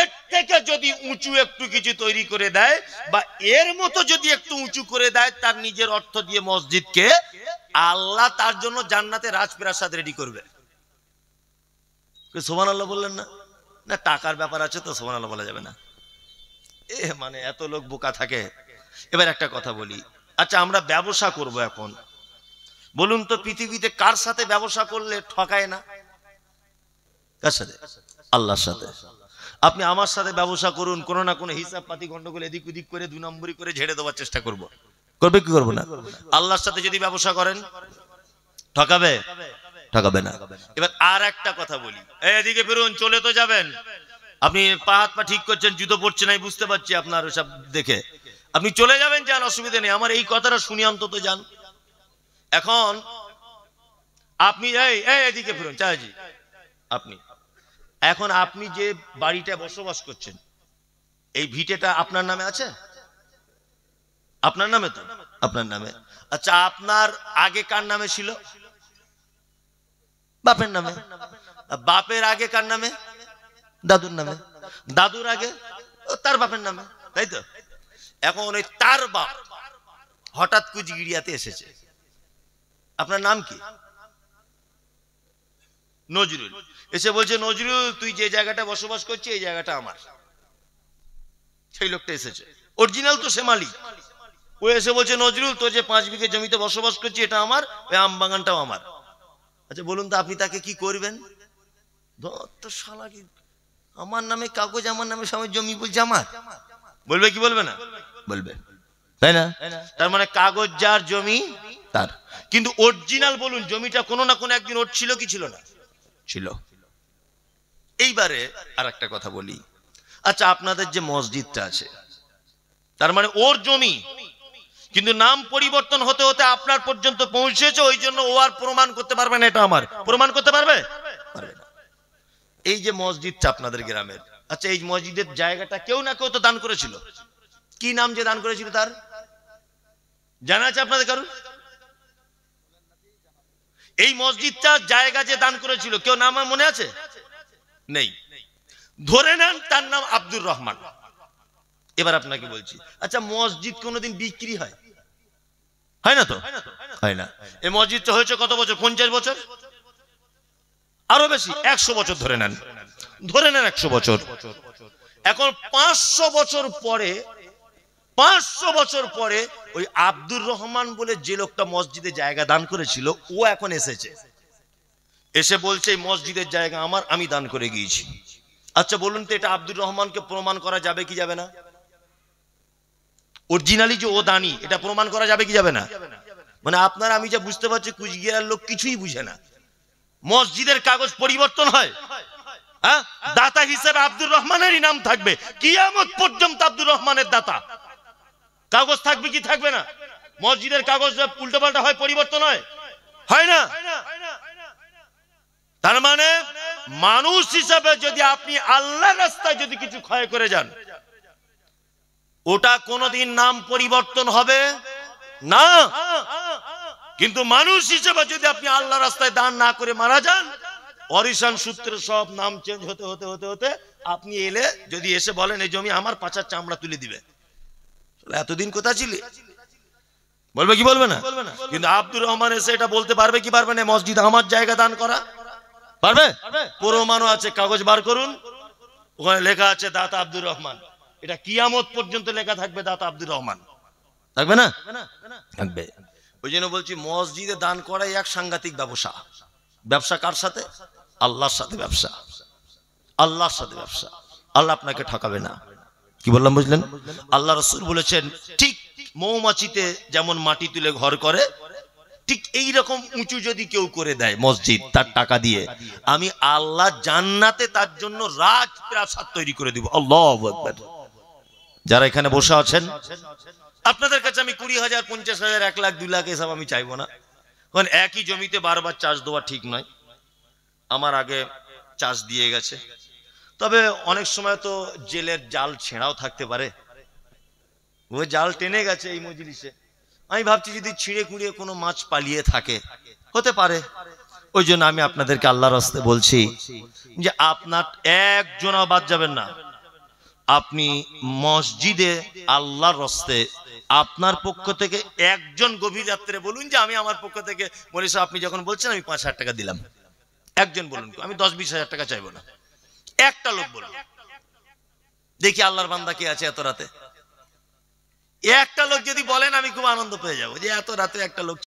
এর থেকে যদি উঁচু একটু কিছু তৈরি করে দেয় বা এর মতো যদি একটু উঁচু করে দেয় তার নিজের অর্থ দিয়ে মসজিদকে, আল্লাহ তার জন্য জান্নাতে রাজপ্রাসাদ রেডি করবে। সুবহানাল্লাহ বললেন না? না, টাকার ব্যাপার আছে তো সুবহানাল্লাহ বলা যাবে না। মানে এত লোক বোকা থাকে। এবার একটা কথা বলি, আচ্ছা আমরা ব্যবসা করব এখন, বলুন তো পৃথিবীতে কার সাথে ব্যবসা করলে ঠকায় না? কার সাথে? আল্লাহর সাথে। আপনি আমার সাথে ব্যবসা করুন, কোনো না কোনো হিসাব পাতি গন্ডগোল এদিক ওদিক করে 2 নম্বরই করে ঝেড়ে দেওয়ার চেষ্টা করব, করবে কি করব না? আল্লাহর সাথে যদি ব্যবসা করেন ঠকাবে? ঠকাবে না। এবার আর একটা কথা বলি, এদিকে ফিরুন, চলে তো যাবেন। আপনি পা হাত পা ঠিক করছেন, জুতো পড়ছে নাই, বুঝতে পারছি আপনার ওসব দেখে। আপনি চলে যাবেন, যান, অসুবিধা নেই, আমার এই কথাটা শুনি অন্তত যান। এখন আপনি এদিকে ফিরুন, চাহাজি, আপনি এখন আপনি যে বাড়িটা বসবাস করছেন এই ভিটেটা আপনার নামে আছে? আপনার নামে তো? আপনার নামে। আচ্ছা, আপনার আগে কার নামে ছিল? বাপের নামে। বাপের আগে কার নামে? দাদুর নামে। দাদুর আগে তার বাপের নামে। তাই তো? এখন ওই তার বাপ হঠাৎ কুচগিরিয়াতে এসেছে। আপনার নাম কি? নজরুল। এসে বলছে, নজরুল তুই যে জায়গাটা বসবাস করছিস এই জায়গাটা আমার। সেই লোকটা এসেছে, অরিজিনাল তো সে মালিক। ও এসে বলছে, নজরুল তোর যে 5 বিঘে জমিতে বসবাস করছি এটা আমার, ওই আম বাগানটাও আমার। আচ্ছা বলুন তো আপনি তাকে কি করবেন? তো শালা কি আমার নামে কাগজ, আমার নামে সবাই জমি বলছে আমার, বলবে কি বলবে না? বলবে, তাই না? তার মানে কাগজ যার জমি তার। কিন্তু অরিজিনাল বলুন, জমিটা কোনো না কোনো একদিন ওর ছিল কি ছিল না? ছিল। এইবারে আর একটা কথা বলি, আচ্ছা আপনাদের যে মসজিদটা আছে তার মানে ওর জমি, কিন্তু নাম পরিবর্তন হতে হতে আপনার পর্যন্ত পৌঁছেছে, ওই জন্য ও আর প্রমাণ করতে পারবে না এটা আমার। প্রমাণ করতে পারবে? পারবে না। এই যে মসজিদটা আপনাদের গ্রামের, আচ্ছা এই মসজিদের জায়গাটা কেউ না কেউ তো দান করেছিল। কি নাম যে দান করেছিল তার জানা আছে আপনাদের কারণ? এই মসজিদটা জায়গা যে দান করেছিল কেউ নাম মনে আছে? নেই। ধরে নেন তার নাম আব্দুর রহমান। এবার আপনাকে বলছি, আচ্ছা মসজিদ কোনোদিন বিক্রি হয়? হয় না তো? হয় না। এই মসজিদটা হয়েছে কত বছর? 50 বছর, আরো বেশি, 100 বছর ধরে নেন। ধরে নেন 100 বছর। এখন 500 বছর পরে, 500 বছর পরে ওই আব্দুর রহমান বলে যে লোকটা মসজিদে জায়গা দান করেছিল ও এখন এসেছে, এসে বলছে এই মসজিদের জায়গা আমার, আমি দান করে গিয়েছি। আচ্ছা বলুন তো এটা আব্দুর রহমানকে প্রমাণ করা যাবে কি যাবে না? অরিজিনালি যে ও দানি এটা প্রমাণ করা যাবে কি যাবে না? মানে আপনারা আমি যা বুঝতে পারছি কুচবিহারের লোক কিছুই বুঝে না। মসজিদের কাগজ পরিবর্তন হয়, হ্যাঁ? দাতা হিসেবে আব্দুর রহমানেরই নাম থাকবে কিয়ামত পর্যন্ত। আব্দুর রহমানের দাতা কাগজ থাকবে কি থাকবে না? মসজিদের কাগজ উল্টো পাল্টা হয়, পরিবর্তন হয়, হয় না? তার মানে মানুষ হিসাবে যদি আপনি আল্লাহর রাস্তায় যদি কিছু ক্ষয় করে যান, ওটা কোনোদিন নাম পরিবর্তন হবে না। কিন্তু মানুষ হিসেবে যদি আপনি আল্লাহ রাস্তায় দান না করে মারা যান, অরিশান সূত্রে সব নাম চেঞ্জ হতে হতে হতে হতে আপনি এলে যদি এসে বলেন এই জমি আমার, পাছার চামড়া তুলে দিবে। এতদিন কোথায় ছিলি? বলবে কি বলবে না? কিন্তু আব্দুর রহমান এসে এটা বলতে পারবে কি পারবে না? মসজিদ আমার জায়গা দান করা পারবে? প্রমাণও আছে, কাগজ বার করুন, ওখানে লেখা আছে দাতা আব্দুর রহমান। এটা কিয়ামত পর্যন্ত লেখা থাকবে দাতা আব্দুর রহমান, থাকবে না? থাকবে। ওই জন্য বলছি মসজিদে দান করাই এক সাংঘাতিক ব্যবসা। ব্যবসা কার সাথে? আল্লাহর সাথে ব্যবসা, আল্লাহর সাথে ব্যবসা। আল্লাহ আপনাকে ঠকাবে না। কি বললাম বুঝলেন? আল্লাহ রাসূল বলেছেন ঠিক মৌমাছিতে যেমন মাটি তুলে ঘর করে, ঠিক এই রকম উঁচু যদি কেউ করে দেয় মসজিদ তার টাকা দিয়ে, আমি আল্লাহ জান্নাতে তার জন্য রাজপ্রাসাদ তৈরি করে দিব। আল্লাহু আকবার। যারা এখানে বসে আছেন আপনাদের কাছে আমি 20,000, 50,000, 1 লাখ, 2 লাখ এসব আমি চাইবো না, কারণ একই জমিতে বারবার চাষ দেওয়া ঠিক নয়। আমার আগে চাষ দিয়ে গেছে, তবে অনেক সময় তো জেলের জাল ছেঁড়াও থাকতে পারে। ওই জাল টেনে গেছে এই মজলিসে, আমি ভাবছি যদি ছিঁড়ে কুড়িয়ে কোনো মাছ পালিয়ে থাকে, হতে পারে। ওই জন্য আমি আপনাদেরকে আল্লাহর রাস্তে বলছি যে আপনার একজনও বাদ যাবেন না। আপনি মসজিদে আল্লাহর রাস্তে আপনার পক্ষ থেকে একজন গভীর রাত্রে বলুন যে আমি আমার পক্ষ থেকে মনে সাহেব আপনি যখন বলছেন আমি 5,000 টাকা দিলাম। একজন বলুন, আমি 10-20,000 টাকা চাইবো না। একটা লোক বলুন, দেখি আল্লাহর বান্দা কে আছে এত রাতে। একটা লোক যদি বলেন আমি খুব আনন্দ পেয়ে যাবো যে এত রাতে একটা লোক